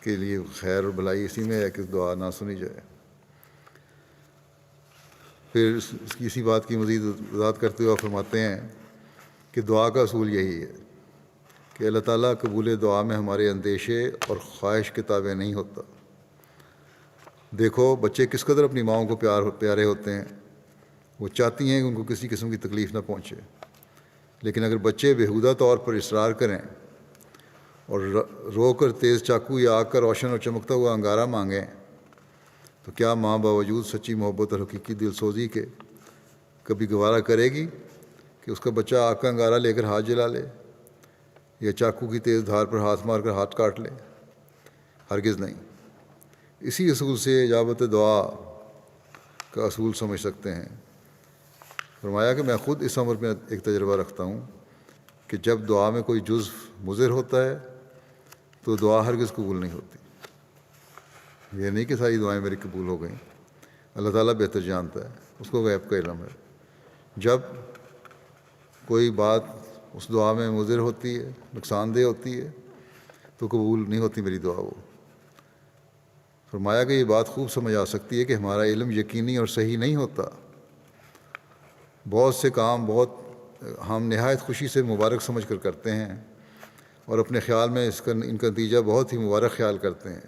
کے لیے خیر اور بھلائی اسی میں ہے کہ دعا نہ سنی جائے. پھر اس کی اسی بات کی مزید وضاحت کرتے ہوئے فرماتے ہیں کہ دعا کا اصول یہی ہے کہ اللہ تعالیٰ قبول دعا میں ہمارے اندیشے اور خواہش کے تابع نہیں ہوتا۔ دیکھو بچے کس قدر اپنی ماؤں کو پیارے ہوتے ہیں، وہ چاہتی ہیں کہ ان کو کسی قسم کی تکلیف نہ پہنچے، لیکن اگر بچے بیہودہ طور پر اصرار کریں اور رو کر تیز چاقو یا آگ کا روشن اور چمکتا ہوا انگارہ مانگیں تو کیا ماں باوجود سچی محبت اور حقیقی دل سوزی کے کبھی گوارا کرے گی کہ اس کا بچہ آگ کا انگارہ لے کر ہاتھ جلا لے یا چاقو کی تیز دھار پر ہاتھ مار کر ہاتھ کاٹ لے؟ ہرگز نہیں۔ اسی اصول سے اجابت دعا کا اصول سمجھ سکتے ہیں۔ فرمایا کہ میں خود اس عمر میں ایک تجربہ رکھتا ہوں کہ جب دعا میں کوئی جزو مضر ہوتا ہے تو دعا ہرگز قبول نہیں ہوتی۔ یہ نہیں کہ ساری دعائیں میری قبول ہو گئیں، اللہ تعالیٰ بہتر جانتا ہے، اس کو غیب کا علم ہے۔ جب کوئی بات اس دعا میں مضر ہوتی ہے، نقصان دہ ہوتی ہے، تو قبول نہیں ہوتی میری دعا۔ وہ فرمایا کہ یہ بات خوب سمجھ آ سکتی ہے کہ ہمارا علم یقینی اور صحیح نہیں ہوتا۔ بہت سے کام ہم نہایت خوشی سے مبارک سمجھ کر کرتے ہیں اور اپنے خیال میں ان کا نتیجہ بہت ہی مبارک خیال کرتے ہیں،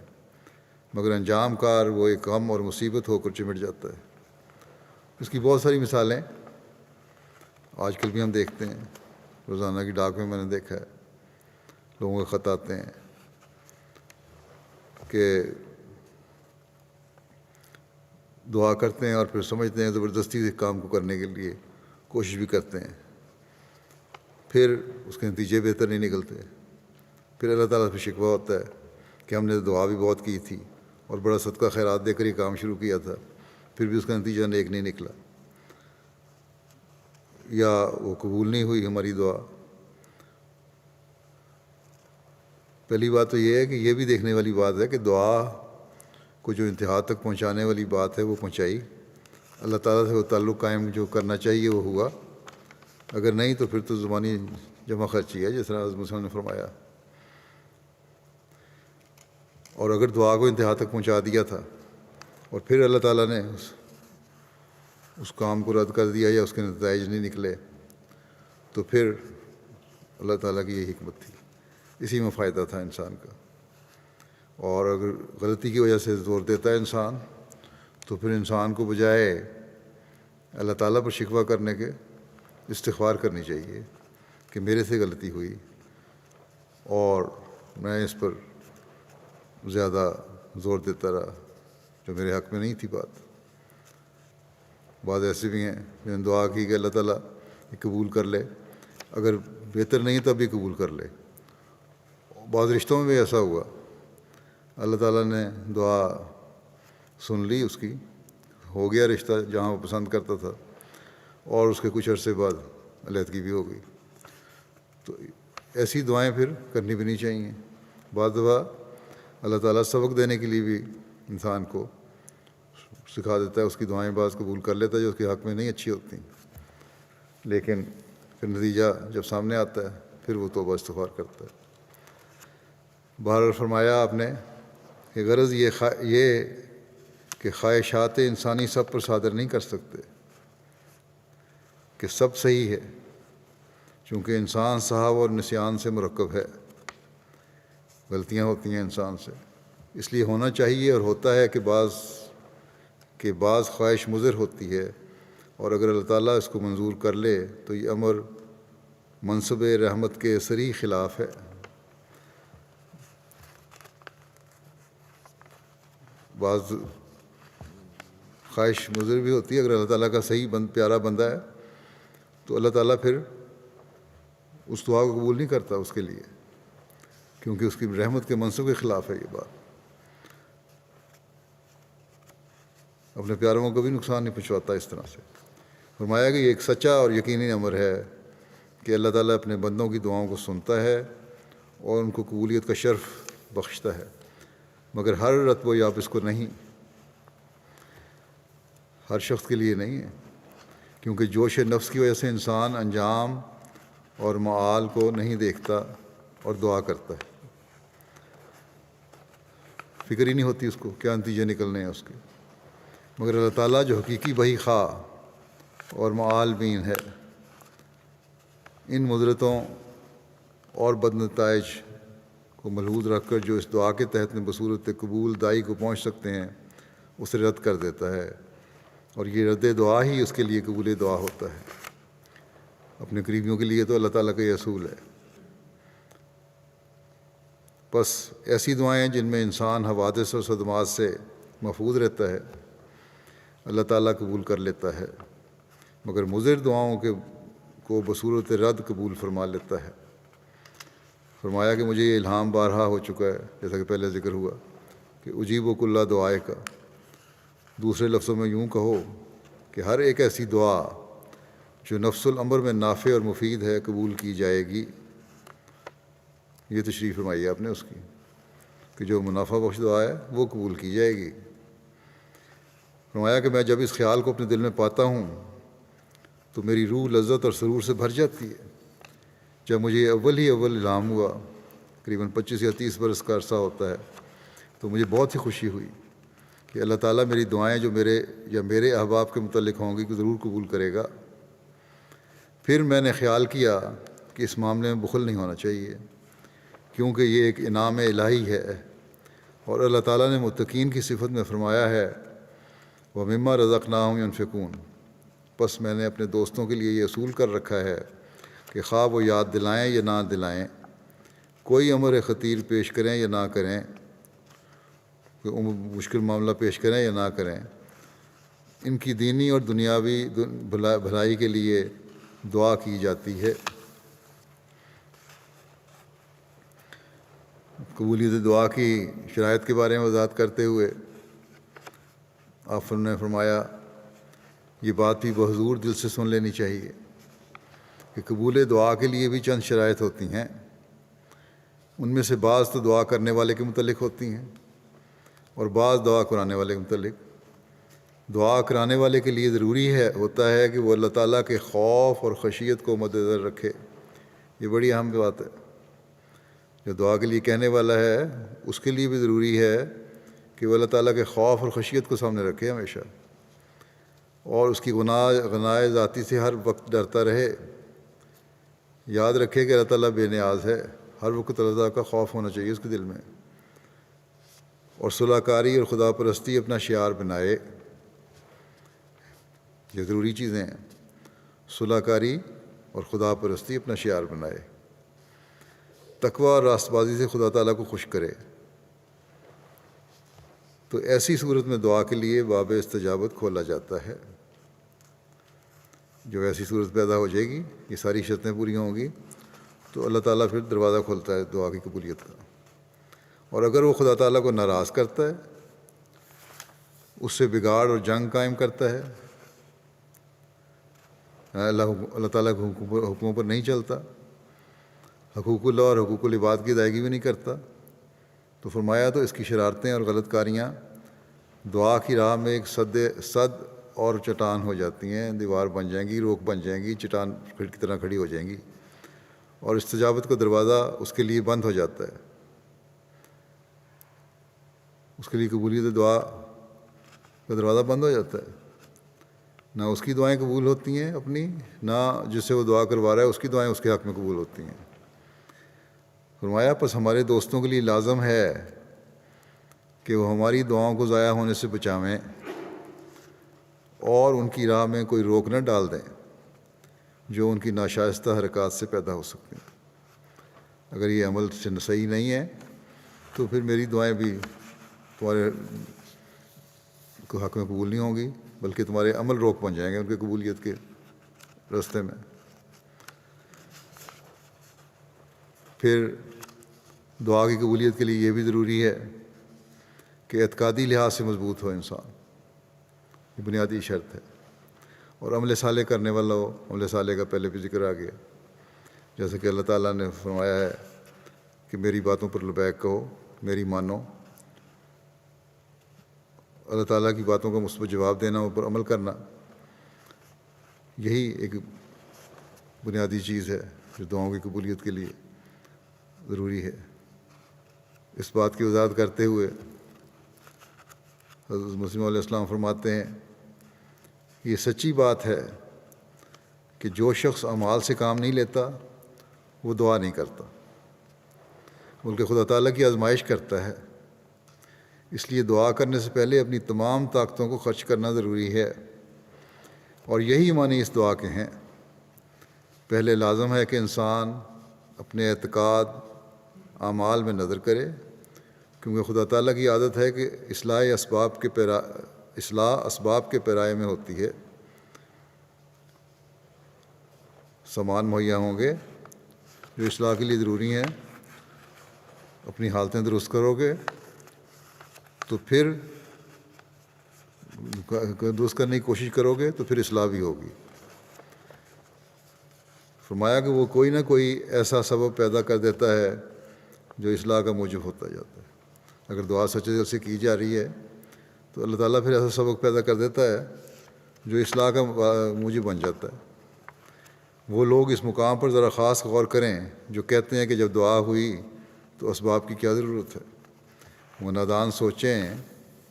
مگر انجام کار وہ ایک غم اور مصیبت ہو کر چمٹ جاتا ہے۔ اس کی بہت ساری مثالیں آج کل بھی ہم دیکھتے ہیں، روزانہ کی ڈاک میں نے دیکھا ہے، لوگوں کے خط آتے ہیں کہ دعا کرتے ہیں اور پھر سمجھتے ہیں زبردستی سے کام کو کرنے کے لیے کوشش بھی کرتے ہیں، پھر اس کے نتیجے بہتر نہیں نکلتے، پھر اللہ تعالیٰ سے شکوہ ہوتا ہے کہ ہم نے دعا بھی بہت کی تھی اور بڑا صدقہ خیرات دے کر یہ کام شروع کیا تھا، پھر بھی اس کا نتیجہ نیک نہیں نکلا، یا وہ قبول نہیں ہوئی ہماری دعا۔ پہلی بات تو یہ ہے کہ یہ بھی دیکھنے والی بات ہے کہ دعا کو جو انتہا تک پہنچانے والی بات ہے وہ پہنچائی، اللہ تعالیٰ سے وہ تعلق قائم جو کرنا چاہیے وہ ہوا، اگر نہیں تو پھر تو زبانی جمع خرچی ہے، جس طرح حضرت مسلم نے فرمایا۔ اور اگر دعا کو انتہا تک پہنچا دیا تھا اور پھر اللہ تعالیٰ نے اس کام کو رد کر دیا یا اس کے نتائج نہیں نکلے تو پھر اللہ تعالیٰ کی یہ حکمت تھی، اسی میں فائدہ تھا انسان کا۔ اور اگر غلطی کی وجہ سے زور دیتا ہے انسان تو پھر انسان کو بجائے اللہ تعالیٰ پر شکوہ کرنے کے استغفار کرنی چاہیے کہ میرے سے غلطی ہوئی اور میں اس پر زیادہ زور دیتا رہا جو میرے حق میں نہیں تھی بات۔ بعض ایسے بھی ہیں جنہوں نے دعا کی کہ اللہ تعالیٰ یہ قبول کر لے، اگر بہتر نہیں تب بھی قبول کر لے۔ بعض رشتوں میں بھی ایسا ہوا، اللہ تعالیٰ نے دعا سن لی، اس کی ہو گیا رشتہ جہاں وہ پسند کرتا تھا، اور اس کے کچھ عرصے بعد علیحدگی بھی ہو گئی۔ تو ایسی دعائیں پھر کرنی بھی نہیں چاہیے۔ بعض دفعہ اللہ تعالیٰ سبق دینے کے لیے بھی انسان کو سکھا دیتا ہے، اس کی دعائیں بعض قبول کر لیتا ہے جو اس کے حق میں نہیں اچھی ہوتی، لیکن پھر نتیجہ جب سامنے آتا ہے پھر وہ توبہ استغفار کرتا ہے۔ بہرحال فرمایا آپ نے کہ غرض یہ کہ خواہشات انسانی سب پر صادر نہیں کر سکتے کہ سب صحیح ہے، چونکہ انسان سہو اور نسیان سے مرکب ہے، غلطیاں ہوتی ہیں انسان سے، اس لیے ہونا چاہیے اور ہوتا ہے کہ بعض خواہش مضر ہوتی ہے، اور اگر اللہ تعالیٰ اس کو منظور کر لے تو یہ امر منصب رحمت کے صریح خلاف ہے۔ بعض خواہش مضر بھی ہوتی ہے، اگر اللہ تعالیٰ کا صحیح پیارا بندہ ہے تو اللہ تعالیٰ پھر اس دعا کو قبول نہیں کرتا اس کے لیے، کیونکہ اس کی رحمت کے منصب کے خلاف ہے یہ بات۔ اپنے پیاروں کو بھی نقصان نہیں پہنچاتا اس طرح سے۔ فرمایا کہ یہ ایک سچا اور یقینی امر ہے کہ اللہ تعالیٰ اپنے بندوں کی دعاؤں کو سنتا ہے اور ان کو قبولیت کا شرف بخشتا ہے، مگر ہر رتب و یاب اس کو نہیں، ہر شخص کے لیے نہیں ہے، کیونکہ جوش نفس کی وجہ سے انسان انجام اور معال کو نہیں دیکھتا اور دعا کرتا ہے، فکر ہی نہیں ہوتی اس کو کیا نتیجے نکلنے ہیں اس کے، مگر اللہ تعالیٰ جو حقیقی بہی خواہ اور معال بین ہے۔ ان مضرتوں اور بد نتائج کو ملحوظ رکھ کر جو اس دعا کے تحت میں بصورت قبول دائی کو پہنچ سکتے ہیں اسے رد کر دیتا ہے، اور یہ رد دعا ہی اس کے لیے قبول دعا ہوتا ہے۔ اپنے قریبیوں کے لیے تو اللہ تعالیٰ کا یہ اصول ہے۔ بس ایسی دعائیں جن میں انسان حوادث اور صدمات سے محفوظ رہتا ہے اللہ تعالیٰ قبول کر لیتا ہے، مگر مضر دعاؤں کو بصورت رد قبول فرما لیتا ہے۔ فرمایا کہ مجھے یہ الہام بارہا ہو چکا ہے، جیسا کہ پہلے ذکر ہوا کہ اجیب و کلّا دعائے کا، دوسرے لفظوں میں یوں کہو کہ ہر ایک ایسی دعا جو نفس الامر میں نافع اور مفید ہے قبول کی جائے گی۔ یہ تشریح فرمائی ہے آپ نے اس کی کہ جو منافع بخش دعا ہے وہ قبول کی جائے گی۔ فرمایا کہ میں جب اس خیال کو اپنے دل میں پاتا ہوں تو میری روح لذت اور سرور سے بھر جاتی ہے۔ جب مجھے اول الہام ہوا، قریباً 25 یا 30 برس کا عرصہ ہوتا ہے، تو مجھے بہت ہی خوشی ہوئی کہ اللہ تعالیٰ میری دعائیں جو میرے احباب کے متعلق ہوں گی کہ ضرور قبول کرے گا۔ پھر میں نے خیال کیا کہ اس معاملے میں بخل نہیں ہونا چاہیے، کیونکہ یہ ایک انعام الہی ہے، اور اللہ تعالیٰ نے متقین کی صفت میں فرمایا ہے وَمِمَّا رَزَقْنَاهُمْ يُنْفِقُونَ۔ بس میں نے اپنے دوستوں کے لیے یہ اصول کر رکھا ہے کہ خواہ وہ یاد دلائیں یا نہ دلائیں، کوئی امر خطیر پیش کریں یا نہ کریں، کوئی مشکل معاملہ پیش کریں یا نہ کریں، ان کی دینی اور دنیاوی بھلائی کے لیے دعا کی جاتی ہے۔ قبولیت دعا کی شرائط کے بارے میں وضاحت کرتے ہوئے آپ نے فرمایا یہ بات بھی بحضور دل سے سن لینی چاہیے کہ قبول دعا کے لیے بھی چند شرائط ہوتی ہیں۔ ان میں سے بعض تو دعا کرنے والے کے متعلق ہوتی ہیں اور بعض دعا کرانے والے کے متعلق۔ دعا کرانے والے کے لیے ضروری ہوتا ہے کہ وہ اللہ تعالیٰ کے خوف اور خشیت کو مد نظر رکھے۔ یہ بڑی اہم بات ہے۔ جو دعا کے لیے کہنے والا ہے اس کے لیے بھی ضروری ہے کہ وہ اللہ تعالیٰ کے خوف اور خشیت کو سامنے رکھے ہمیشہ، اور اس کی غنائے ذاتی سے ہر وقت ڈرتا رہے۔ یاد رکھے کہ اللہ تعالیٰ بے نیاز ہے، ہر وقت اللہ تعالیٰ کا خوف ہونا چاہیے اس کے دل میں، اور صلح کاری اور خدا پرستی اپنا شعار بنائے۔ یہ ضروری چیزیں ہیں، صلح کاری اور خدا پرستی اپنا شعار بنائے، تقوی اور راست بازی سے خدا تعالیٰ کو خوش کرے۔ تو ایسی صورت میں دعا کے لیے باب استجابت کھولا جاتا ہے۔ جو ایسی صورت پیدا ہو جائے گی، یہ ساری شرطیں پوری ہوں گی، تو اللہ تعالیٰ پھر دروازہ کھولتا ہے دعا کی قبولیت کا۔ اور اگر وہ خدا تعالیٰ کو ناراض کرتا ہے، اس سے بگاڑ اور جنگ قائم کرتا ہے، اللہ تعالیٰ کے حکموں پر نہیں چلتا، حقوق اللہ اور حقوق العباد کی ادائیگی بھی نہیں کرتا، تو فرمایا تو اس کی شرارتیں اور غلط کاریاں دعا کی راہ میں ایک صد اور چٹان ہو جاتی ہیں، دیوار بن جائیں گی، روک بن جائیں گی، چٹان کی طرح کھڑی ہو جائیں گی، اور استجابت کا دروازہ اس کے لیے بند ہو جاتا ہے۔ اس کے لیے قبولیت دعا کا دروازہ بند ہو جاتا ہے۔ نہ اس کی دعائیں قبول ہوتی ہیں اپنی، نہ جس سے وہ دعا کروا رہا ہے اس کی دعائیں اس کے حق میں قبول ہوتی ہیں۔ فرمایا پس ہمارے دوستوں کے لیے لازم ہے کہ وہ ہماری دعاؤں کو ضائع ہونے سے بچاویں اور ان کی راہ میں کوئی روک نہ ڈال دیں جو ان کی ناشائستہ حرکات سے پیدا ہو سکتی ہیں۔ اگر یہ عمل سے صحیح نہیں ہے تو پھر میری دعائیں بھی تمہارے حق میں قبول نہیں ہوں گی، بلکہ تمہارے عمل روک بن جائیں گے ان کے قبولیت کے راستے میں۔ پھر دعا کی قبولیت کے لیے یہ بھی ضروری ہے کہ اعتقادی لحاظ سے مضبوط ہو انسان، یہ بنیادی شرط ہے، اور عمل صالح کرنے والا ہو۔ عمل صالح کا پہلے بھی ذکر آ گیا، جیسے کہ اللہ تعالیٰ نے فرمایا ہے کہ میری باتوں پر لبیک کہو، میری مانو، اللہ تعالیٰ کی باتوں کا مثبت جواب دینا، ان پر عمل کرنا، یہی ایک بنیادی چیز ہے جو دعاؤں کی قبولیت کے لیے ضروری ہے۔ اس بات کی وضاحت کرتے ہوئے حضرت مسیح علیہ السلام فرماتے ہیں یہ سچی بات ہے کہ جو شخص اعمال سے کام نہیں لیتا وہ دعا نہیں کرتا، بلکہ خدا تعالیٰ کی آزمائش کرتا ہے۔ اس لیے دعا کرنے سے پہلے اپنی تمام طاقتوں کو خرچ کرنا ضروری ہے، اور یہی معنی اس دعا کے ہیں۔ پہلے لازم ہے کہ انسان اپنے اعتقاد اعمال میں نظر کرے، کیونکہ خدا تعالیٰ کی عادت ہے کہ اصلاح اسباب کے پیرائے میں ہوتی ہے۔ سامان مہیا ہوں گے جو اصلاح کے لیے ضروری ہیں، اپنی حالتیں درست کرو گے تو پھر درست کرنے کی کوشش کرو گے تو پھر اصلاح بھی ہوگی۔ فرمایا کہ وہ کوئی نہ کوئی ایسا سبب پیدا کر دیتا ہے جو اصلاح کا موجب ہوتا جاتا ہے۔ اگر دعا سچے دل سے کی جا رہی ہے تو اللہ تعالیٰ پھر ایسا سبب پیدا کر دیتا ہے جو اصلاح کا موجب بن جاتا ہے۔ وہ لوگ اس مقام پر ذرا خاص غور کریں جو کہتے ہیں کہ جب دعا ہوئی تو اسباب کی کیا ضرورت ہے۔ وہ نادان سوچیں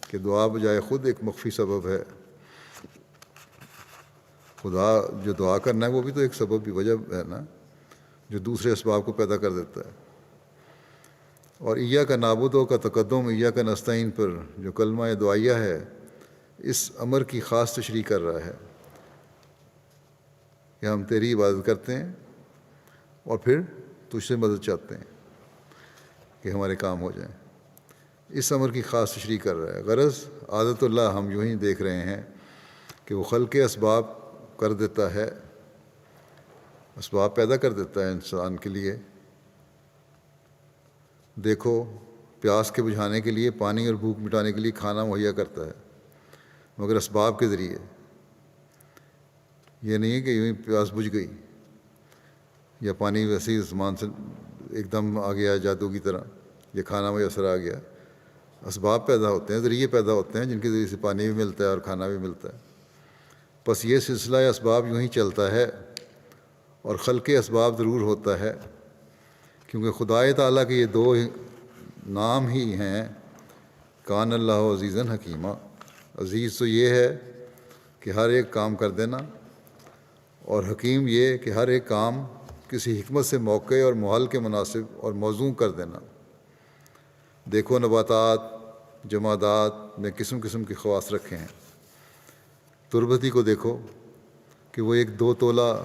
کہ دعا بجائے خود ایک مخفی سبب ہے۔ خدا جو دعا کرنا ہے وہ بھی تو ایک سبب بھی وجہ ہے نا، جو دوسرے اسباب کو پیدا کر دیتا ہے۔ اور ایاک نعبد کا تقدم ایاک نستعین پر جو کلمہ دعائیہ ہے، اس امر کی خاص تشریح کر رہا ہے کہ ہم تیری عبادت کرتے ہیں اور پھر تجھ سے مدد چاہتے ہیں کہ ہمارے کام ہو جائیں۔ اس امر کی خاص تشریح کر رہا ہے۔ غرض عادت اللہ ہم یوں ہی دیکھ رہے ہیں کہ وہ خلق اسباب کر دیتا ہے، اسباب پیدا کر دیتا ہے انسان کے لیے۔ دیکھو، پیاس کے بجھانے کے لیے پانی اور بھوک مٹانے کے لیے کھانا مہیا کرتا ہے، مگر اسباب کے ذریعے۔ یہ نہیں ہے کہ یوں ہی پیاس بجھ گئی یا پانی ویسے ہی آسمان سے ایک دم آ گیا جادو کی طرح، یا کھانا میسر آ گیا۔ اسباب پیدا ہوتے ہیں، ذریعے پیدا ہوتے ہیں جن کے ذریعے سے پانی بھی ملتا ہے اور کھانا بھی ملتا ہے۔ بس یہ سلسلہ اسباب یوں ہی چلتا ہے، اور خلق اسباب ضرور ہوتا ہے، کیونکہ خدائے تعالیٰ کے یہ دو نام ہی ہیں، کان اللہ عزیزاً حکیمہ۔ عزیز تو یہ ہے کہ ہر ایک کام کر دینا، اور حکیم یہ کہ ہر ایک کام کسی حکمت سے موقع اور محل کے مناسب اور موزوں کر دینا۔ دیکھو، نباتات جمادات میں قسم قسم کے خواص رکھے ہیں۔ تربتی کو دیکھو کہ وہ 1-2 تولہ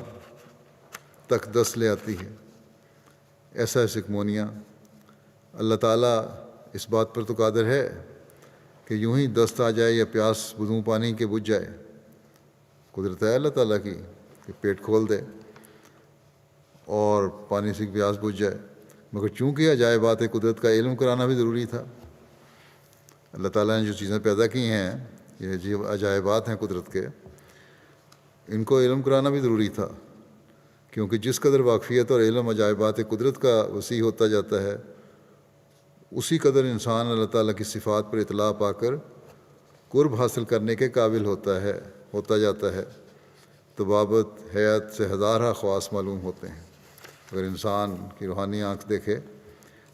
تک دست لے آتی ہے، ایسا ہے سکمونیا۔ اللہ تعالیٰ اس بات پر تو قادر ہے کہ یوں ہی دست آ جائے یا پیاس بدون پانی کے بجھ جائے۔ قدرت ہے اللہ تعالیٰ کی کہ پیٹ کھول دے اور پانی سے پیاس بجھ جائے، مگر چونکہ عجائبات قدرت کا علم کرانا بھی ضروری تھا۔ اللہ تعالیٰ نے جو چیزیں پیدا کی ہیں، یہ جو عجائبات ہیں قدرت کے، ان کو علم کرانا بھی ضروری تھا، کیونکہ جس قدر واقفیت اور علم عجائبات قدرت کا وسیع ہوتا جاتا ہے، اسی قدر انسان اللہ تعالیٰ کی صفات پر اطلاع پا کر قرب حاصل کرنے کے قابل ہوتا جاتا ہے۔ طبابت حیات سے ہزارہ خواص معلوم ہوتے ہیں۔ اگر انسان کی روحانی آنکھ دیکھے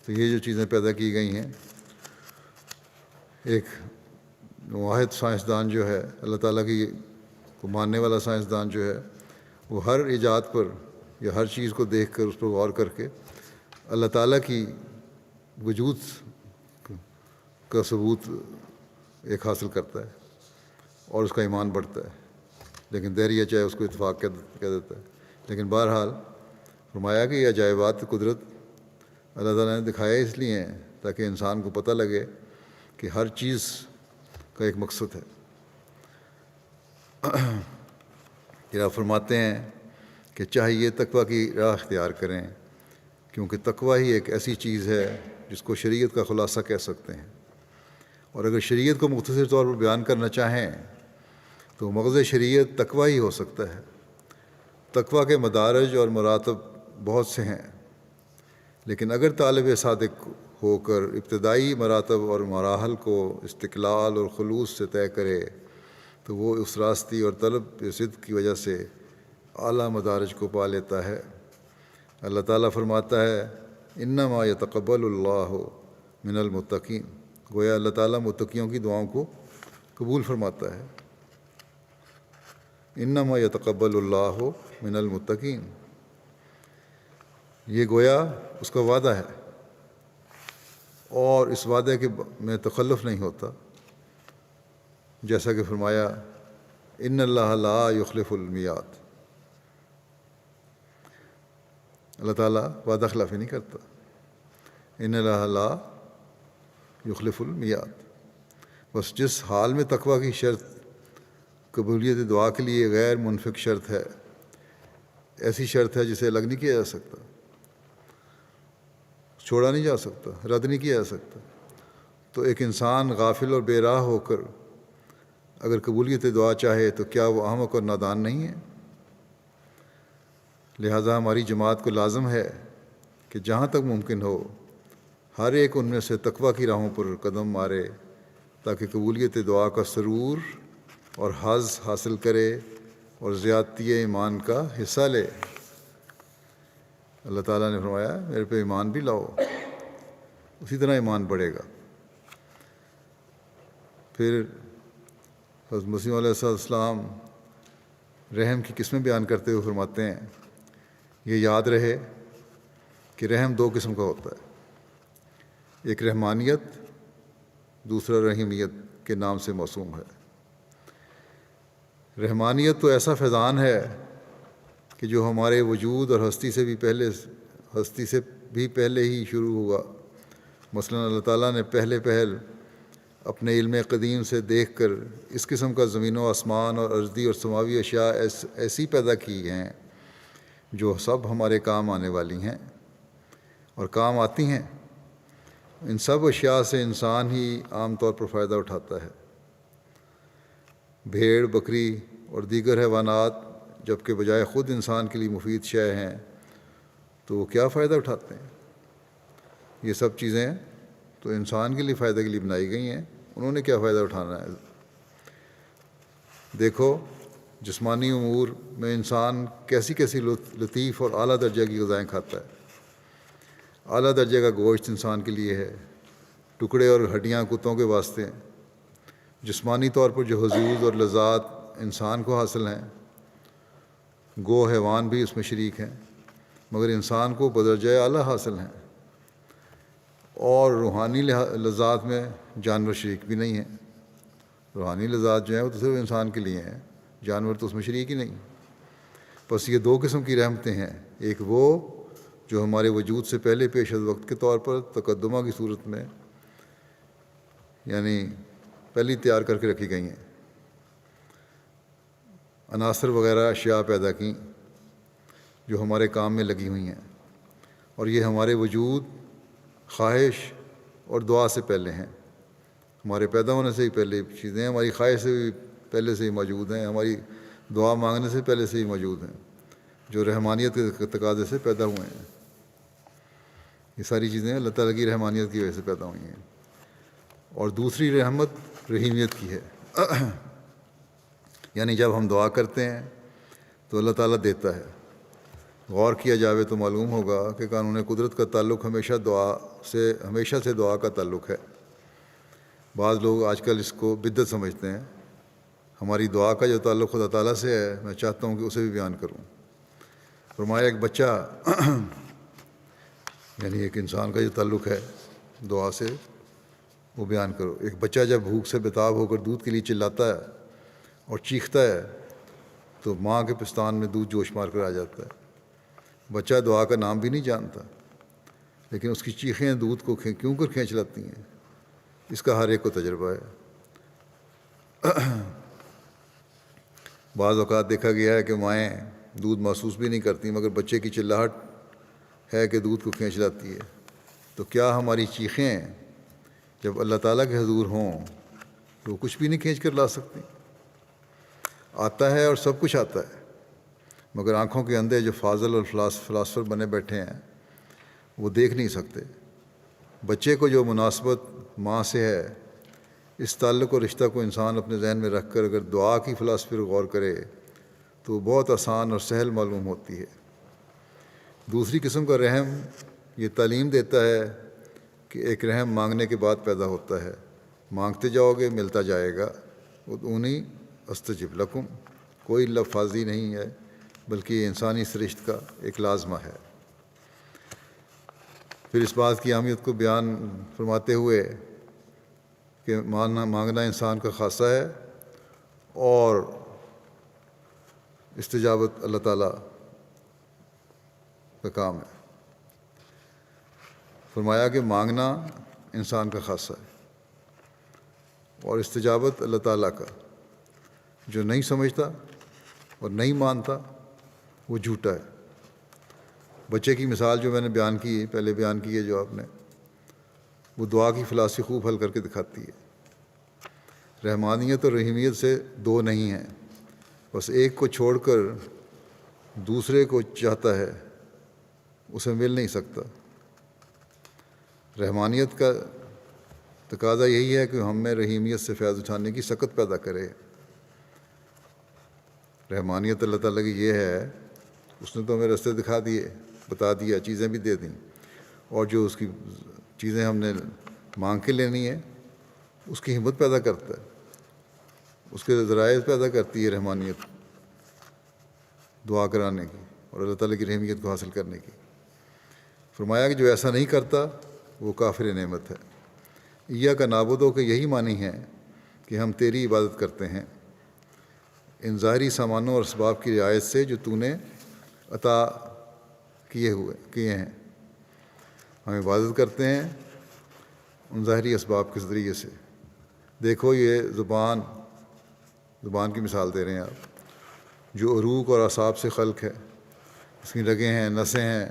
تو یہ جو چیزیں پیدا کی گئی ہیں، ایک واحد سائنسدان جو ہے، اللہ تعالیٰ کی کو ماننے والا سائنسدان جو ہے، وہ ہر ایجاد پر یا ہر چیز کو دیکھ کر اس پر غور کر کے اللہ تعالیٰ کی وجود کا ثبوت ایک حاصل کرتا ہے اور اس کا ایمان بڑھتا ہے، لیکن دہریہ چاہے اس کو اتفاق کہہ دیتا ہے۔ لیکن بہرحال فرمایا کہ یہ عجائبات قدرت اللہ تعالیٰ نے دکھایا اس لیے ہیں تاکہ انسان کو پتہ لگے کہ ہر چیز کا ایک مقصد ہے۔ پھر آپ فرماتے ہیں کہ چاہیے تقویٰ کی راہ اختیار کریں، کیونکہ تقویٰ ہی ایک ایسی چیز ہے جس کو شریعت کا خلاصہ کہہ سکتے ہیں۔ اور اگر شریعت کو مختصر طور پر بیان کرنا چاہیں تو مغز شریعت تقویٰ ہی ہو سکتا ہے۔ تقویٰ کے مدارج اور مراتب بہت سے ہیں، لیکن اگر طالب صادق ہو کر ابتدائی مراتب اور مراحل کو استقلال اور خلوص سے طے کرے تو وہ اس راستی اور طلب صدق کی وجہ سے اعلیٰ مدارج کو پا لیتا ہے۔ اللہ تعالیٰ فرماتا ہے، انما یتقبل اللہ من المتقین، گویا اللہ تعالیٰ متقیوں کی دعاؤں کو قبول فرماتا ہے۔ انما یتقبل اللہ من المتقین، یہ گویا اس کا وعدہ ہے، اور اس وعدے کے میں تخلف نہیں ہوتا، جیسا کہ فرمایا ان اللہ لا یخلف المیعاد، اللہ تعالیٰ وعدہ خلافی نہیں کرتا، ان اللہ لا یخلف المیعاد۔ بس جس حال میں تقوی کی شرط قبولیت دعا کے لیے غیر منفک شرط ہے، ایسی شرط ہے جسے الگ نہیں کیا جا سکتا، چھوڑا نہیں جا سکتا، رد نہیں کیا جا سکتا، تو ایک انسان غافل اور بے راہ ہو کر اگر قبولیت دعا چاہے تو کیا وہ احمق اور نادان نہیں ہے؟ لہذا ہماری جماعت کو لازم ہے کہ جہاں تک ممکن ہو ہر ایک ان میں سے تقوی کی راہوں پر قدم مارے، تاکہ قبولیت دعا کا سرور اور حظ حاصل کرے اور زیادتی ایمان کا حصہ لے۔ اللہ تعالیٰ نے فرمایا میرے پہ ایمان بھی لاؤ، اسی طرح ایمان بڑھے گا۔ پھر حضرت مسیح علیہ السلام رحم کی قسمیں بیان کرتے ہوئے فرماتے ہیں یہ یاد رہے کہ رحم دو قسم کا ہوتا ہے، ایک رحمانیت، دوسرا رحیمیت کے نام سے موسوم ہے۔ رحمانیت تو ایسا فیضان ہے کہ جو ہمارے وجود اور ہستی سے بھی پہلے ہی شروع ہوا۔ مثلا اللہ تعالیٰ نے پہل اپنے علم قدیم سے دیکھ کر اس قسم کا زمین و آسمان اور ارضی اور سماوی اشیاء ایسی پیدا کی ہیں جو سب ہمارے کام آنے والی ہیں اور کام آتی ہیں۔ ان سب اشیاء سے انسان ہی عام طور پر فائدہ اٹھاتا ہے۔ بھیڑ، بکری اور دیگر حیوانات جبکہ بجائے خود انسان کے لیے مفید شے ہیں تو وہ کیا فائدہ اٹھاتے ہیں؟ یہ سب چیزیں تو انسان کے لیے فائدہ کے لیے بنائی گئی ہیں، انہوں نے کیا فائدہ اٹھانا ہے؟ دیکھو جسمانی امور میں انسان کیسی کیسی لطیف اور اعلیٰ درجے کی غذائیں کھاتا ہے۔ اعلیٰ درجے کا گوشت انسان کے لیے ہے، ٹکڑے اور ہڈیاں کتوں کے واسطے ہیں۔ جسمانی طور پر جو حظوظ اور لذات انسان کو حاصل ہیں، گو حیوان بھی اس میں شریک ہیں، مگر انسان کو بدرجہ اعلیٰ حاصل ہیں۔ اور روحانی لذات میں جانور شریک بھی نہیں ہیں۔ روحانی لذات جو ہیں وہ تو صرف انسان کے لیے ہیں، جانور تو اس میں شریک ہی نہیں۔ بس یہ دو قسم کی رحمتیں ہیں، ایک وہ جو ہمارے وجود سے پہلے پیش از وقت کے طور پر تقدمہ کی صورت میں یعنی پہلی تیار کر کے رکھی گئی ہیں، عناصر وغیرہ اشیاء پیدا کیں جو ہمارے کام میں لگی ہوئی ہیں، اور یہ ہمارے وجود، خواہش اور دعا سے پہلے ہیں۔ ہمارے پیدا ہونے سے ہی پہلے چیزیں ہماری خواہش سے بھی پہلے سے ہی موجود ہیں، ہماری دعا مانگنے سے پہلے سے ہی موجود ہیں، جو رحمانیت کے تقاضے سے پیدا ہوئے ہیں۔ یہ ساری چیزیں اللہ تعالیٰ کی رحمانیت کی وجہ سے پیدا ہوئی ہیں۔ اور دوسری رحمت رحیمیت کی ہے، یعنی جب ہم دعا کرتے ہیں تو اللہ تعالیٰ دیتا ہے۔ غور کیا جاوے تو معلوم ہوگا کہ قانون قدرت کا تعلق ہمیشہ سے دعا کا تعلق ہے۔ بعض لوگ آج کل اس کو بدعت سمجھتے ہیں۔ ہماری دعا کا جو تعلق خدا تعالیٰ سے ہے، میں چاہتا ہوں کہ اسے بھی بیان کروں۔ فرمایا ایک بچہ یعنی ایک انسان کا جو تعلق ہے دعا سے وہ بیان کرو۔ ایک بچہ جب بھوک سے بےتاب ہو کر دودھ کے لیے چلاتا ہے اور چیختا ہے تو ماں کے پستان میں دودھ جوش مار کر آ جاتا ہے۔ بچہ دعا کا نام بھی نہیں جانتا، لیکن اس کی چیخیں دودھ کو کیوں کر کھینچ لاتی ہیں، اس کا ہر ایک کو تجربہ ہے۔ بعض اوقات دیکھا گیا ہے کہ مائیں دودھ محسوس بھی نہیں کرتی، مگر بچے کی چلاہٹ ہے کہ دودھ کو کھینچ لاتی ہے۔ تو کیا ہماری چیخیں جب اللہ تعالیٰ کے حضور ہوں تو وہ کچھ بھی نہیں کھینچ کر لا سکتی؟ آتا ہے اور سب کچھ آتا ہے، مگر آنکھوں کے اندھے جو فاضل اور فلاسفر بنے بیٹھے ہیں وہ دیکھ نہیں سکتے۔ بچے کو جو مناسبت ماں سے ہے، اس تعلق اور رشتہ کو انسان اپنے ذہن میں رکھ کر اگر دعا کی فلسفے پر غور کرے تو وہ بہت آسان اور سہل معلوم ہوتی ہے۔ دوسری قسم کا رحم یہ تعلیم دیتا ہے کہ ایک رحم مانگنے کے بعد پیدا ہوتا ہے، مانگتے جاؤ گے ملتا جائے گا، ادعونی استجب لکم، کوئی لفاظی نہیں ہے، بلکہ یہ انسانی سرشت کا ایک لازمہ ہے۔ پھر اس بات کی اہمیت کو بیان فرماتے ہوئے کہ مانگنا انسان کا خاصہ ہے اور استجابت اللہ تعالیٰ کا کام ہے۔ فرمایا کہ مانگنا انسان کا خاصہ ہے اور استجابت اللہ تعالیٰ کا۔ جو نہیں سمجھتا اور نہیں مانتا وہ جھوٹا ہے۔ بچے کی مثال جو میں نے بیان کی پہلے بیان کی ہے جو آپ نے، وہ دعا کی فلاسفی خوب حل کر کے دکھاتی ہے۔ رحمانیت اور رحیمیت سے دو نہیں ہیں، بس ایک کو چھوڑ کر دوسرے کو چاہتا ہے، اسے مل نہیں سکتا۔ رحمانیت کا تقاضا یہی ہے کہ ہم میں رحیمیت سے فیض اٹھانے کی سکت پیدا کرے۔ رحمانیت اللہ تعالیٰ کی یہ ہے، اس نے تو ہمیں راستے دکھا دیے، بتا دیا، چیزیں بھی دے دیں، اور جو اس کی چیزیں ہم نے مانگ کے لینی ہے اس کی ہمت پیدا کرتا ہے، اس کے ذرائع پیدا کرتی ہے رحمانیت دعا کرانے کی اور اللہ تعالیٰ کی رحمیت کو حاصل کرنے کی۔ فرمایا کہ جو ایسا نہیں کرتا وہ کافر نعمت ہے۔ ایاک نعبد کے یہی معنی ہے کہ ہم تیری عبادت کرتے ہیں ان ظاہری سامانوں اور اسباب کی رعایت سے جو تو نے عطا کیے ہیں۔ ہم عبادت کرتے ہیں ان ظاہری اسباب کے ذریعے سے۔ دیکھو یہ زبان کی مثال دے رہے ہیں آپ، جو عروق اور اعصاب سے خلق ہے، اس کی رگیں ہیں، نسیں ہیں،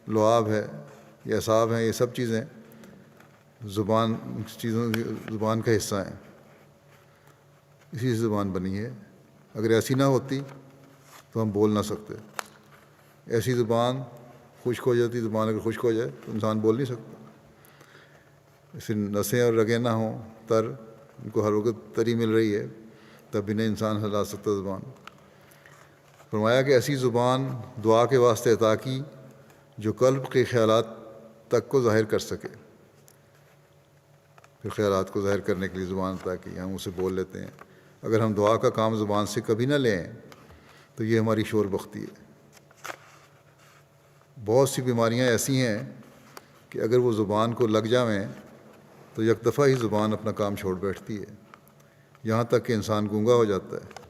لعاب ہے، یہ اعصاب ہیں، یہ سب چیزیں زبان کا حصہ ہیں، اسی سے زبان بنی ہے۔ اگر ایسی نہ ہوتی تو ہم بول نہ سکتے۔ ایسی زبان خشک ہو جاتی، زبان اگر خشک ہو جائے تو انسان بول نہیں سکتا۔ ایسے نسیں اور رگیں نہ ہوں، ان کو ہر وقت تری مل رہی ہے، تب بھی نہیں انسان ہلا سکتا زبان۔ فرمایا کہ ایسی زبان دعا کے واسطے عطا کی جو قلب کے خیالات تک کو ظاہر کر سکے۔ پھر خیالات کو ظاہر کرنے کے لیے زبان عطا کی، ہم اسے بول لیتے ہیں۔ اگر ہم دعا کا کام زبان سے کبھی نہ لیں تو یہ ہماری شور بختی ہے۔ بہت سی بیماریاں ایسی ہیں کہ اگر وہ زبان کو لگ جائیں تو یک دفعہ ہی زبان اپنا کام چھوڑ بیٹھتی ہے، یہاں تک کہ انسان گونگا ہو جاتا ہے۔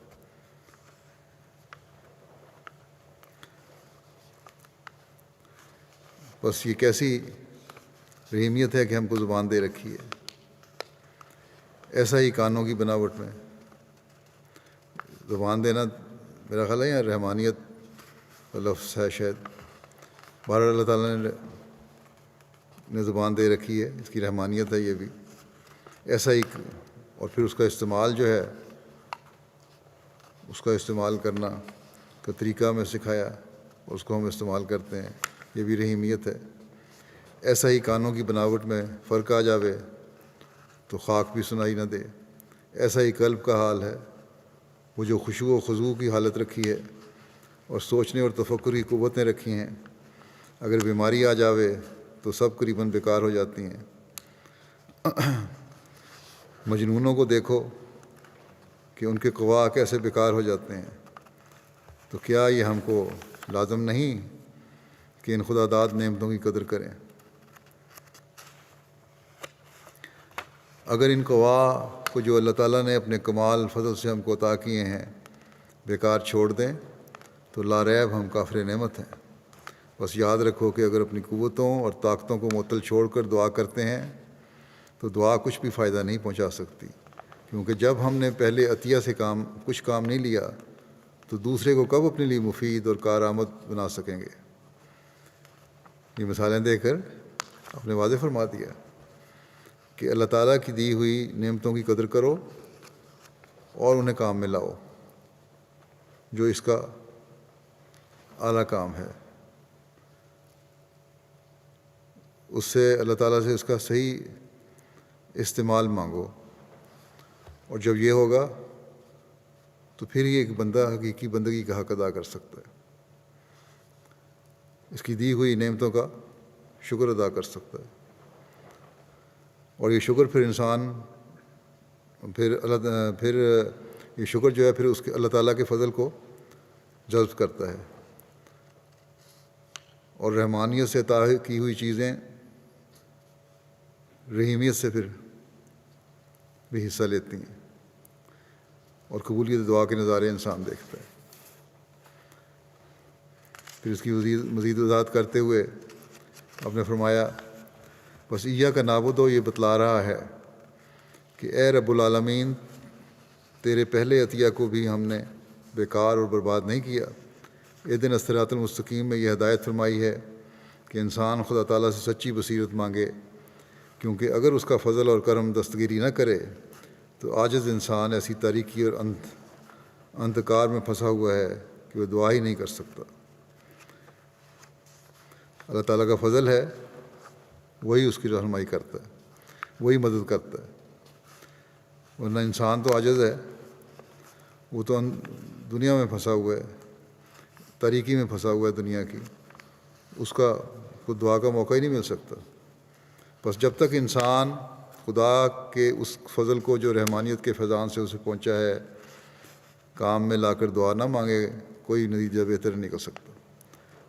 بس یہ کیسی رحیمیت ہے کہ ہم کو زبان دے رکھی ہے۔ ایسا ہی کانوں کی بناوٹ میں زبان دینا، میرا خیال ہے یہاں رحمانیت کا لفظ ہے شاید۔ بہرحال اللہ تعالیٰ نے زبان دے رکھی ہے، اس کی رحمانیت ہے یہ بھی۔ ایسا ہی، اور پھر اس کا استعمال جو ہے، اس کا استعمال کرنا کا طریقہ ہمیں سکھایا اور اس کو ہم استعمال کرتے ہیں، یہ بھی رحیمیت ہے۔ ایسا ہی کانوں کی بناوٹ میں فرق آ جاوے تو خاک بھی سنائی نہ دے۔ ایسا ہی قلب کا حال ہے، وہ جو خشوع و خضوع کی حالت رکھی ہے اور سوچنے اور تفکر کی قوتیں رکھی ہیں، اگر بیماری آ جاوے تو سب قریباً بیکار ہو جاتی ہیں۔ مجنونوں کو دیکھو کہ ان کے قوا کیسے بیکار ہو جاتے ہیں، تو کیا یہ ہم کو لازم نہیں کہ ان خدا داد نعمتوں کی قدر کریں؟ اگر ان قوا کو جو اللہ تعالیٰ نے اپنے کمال فضل سے ہم کو عطا کیے ہیں بیکار چھوڑ دیں تو لا ریب ہم کافر نعمت ہیں۔ بس یاد رکھو کہ اگر اپنی قوتوں اور طاقتوں کو معطل چھوڑ کر دعا کرتے ہیں تو دعا کچھ بھی فائدہ نہیں پہنچا سکتی، کیونکہ جب ہم نے پہلے عطیہ سے کچھ کام نہیں لیا تو دوسرے کو کب اپنے لیے مفید اور کارآمد بنا سکیں گے؟ یہ مثالیں دے کر آپ نے واضح فرما دیا کہ اللہ تعالیٰ کی دی ہوئی نعمتوں کی قدر کرو اور انہیں کام میں لاؤ، جو اس کا اعلیٰ کام ہے۔ اس سے اللہ تعالیٰ سے اس کا صحیح استعمال مانگو، اور جب یہ ہوگا تو پھر یہ ایک بندہ حقیقی بندگی کا حق ادا کر سکتا ہے، اس کی دی ہوئی نعمتوں کا شکر ادا کر سکتا ہے۔ اور یہ شکر پھر انسان پھر یہ شکر جو ہے پھر اس کے اللہ تعالیٰ کے فضل کو جذب کرتا ہے، اور رحمانیت سے عطا کی ہوئی چیزیں رحیمیت سے پھر بھی حصہ لیتی ہیں، اور قبولیت دعا کے نظارے انسان دیکھتا ہے۔ پھر اس کی مزید وضاحت کرتے ہوئے آپ نے فرمایا بس ایاک نعبد یہ بتلا رہا ہے کہ اے رب العالمین، تیرے پہلے عطیہ کو بھی ہم نے بیکار اور برباد نہیں کیا۔ اہدنا الصراط المستقیم میں یہ ہدایت فرمائی ہے کہ انسان خدا تعالیٰ سے سچی بصیرت مانگے، کیونکہ اگر اس کا فضل اور کرم دستگیری نہ کرے تو عاجز انسان ایسی تاریکی اور اندھکار میں پھنسا ہوا ہے کہ وہ دعا ہی نہیں کر سکتا۔ اللہ تعالیٰ کا فضل ہے، وہی اس کی رہنمائی کرتا ہے، وہی مدد کرتا ہے، ورنہ انسان تو عاجز ہے، وہ تو دنیا میں پھنسا ہوا ہے، تاریکی میں پھنسا ہوا ہے دنیا کی، اس کا کوئی دعا کا موقع ہی نہیں مل سکتا۔ بس جب تک انسان خدا کے اس فضل کو جو رحمانیت کے فیضان سے اسے پہنچا ہے کام میں لا کر دعا نہ مانگے، کوئی نتیجہ بہتر نہیں نکل سکتا۔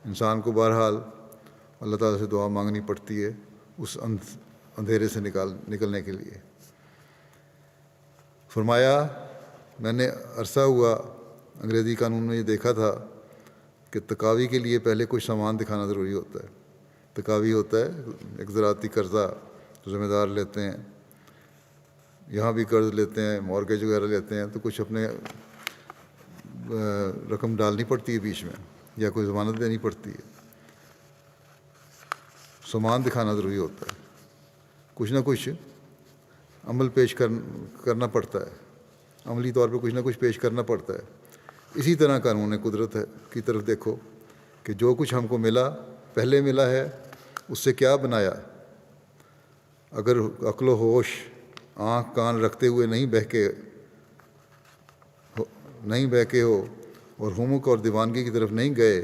انسان کو بہرحال اللہ تعالیٰ سے دعا مانگنی پڑتی ہے اس اندھیرے سے نکلنے کے لیے۔ فرمایا میں نے عرصہ ہوا انگریزی قانون میں یہ دیکھا تھا کہ تقاوی کے لیے پہلے کچھ سامان دکھانا ضروری ہوتا ہے۔ تقاوی ہوتا ہے ایک زراعتی قرضہ ذمہ دار لیتے ہیں، یہاں بھی قرض لیتے ہیں، مورگیج وغیرہ لیتے ہیں، تو کچھ اپنے رقم ڈالنی پڑتی ہے بیچ میں، یا کوئی ضمانت دینی پڑتی ہے، سامان دکھانا ضروری ہوتا ہے، کچھ نہ کچھ عمل پیش کرنا پڑتا ہے، عملی طور پہ کچھ نہ کچھ پیش کرنا پڑتا ہے۔ اسی طرح قانون قدرت کی طرف دیکھو کہ جو کچھ ہم کو ملا، پہلے ملا ہے، اس سے کیا بنایا۔ اگر عقل و ہوش آنکھ کان رکھتے ہوئے نہیں بہکے ہو اور ہمک اور دیوانگی کی طرف نہیں گئے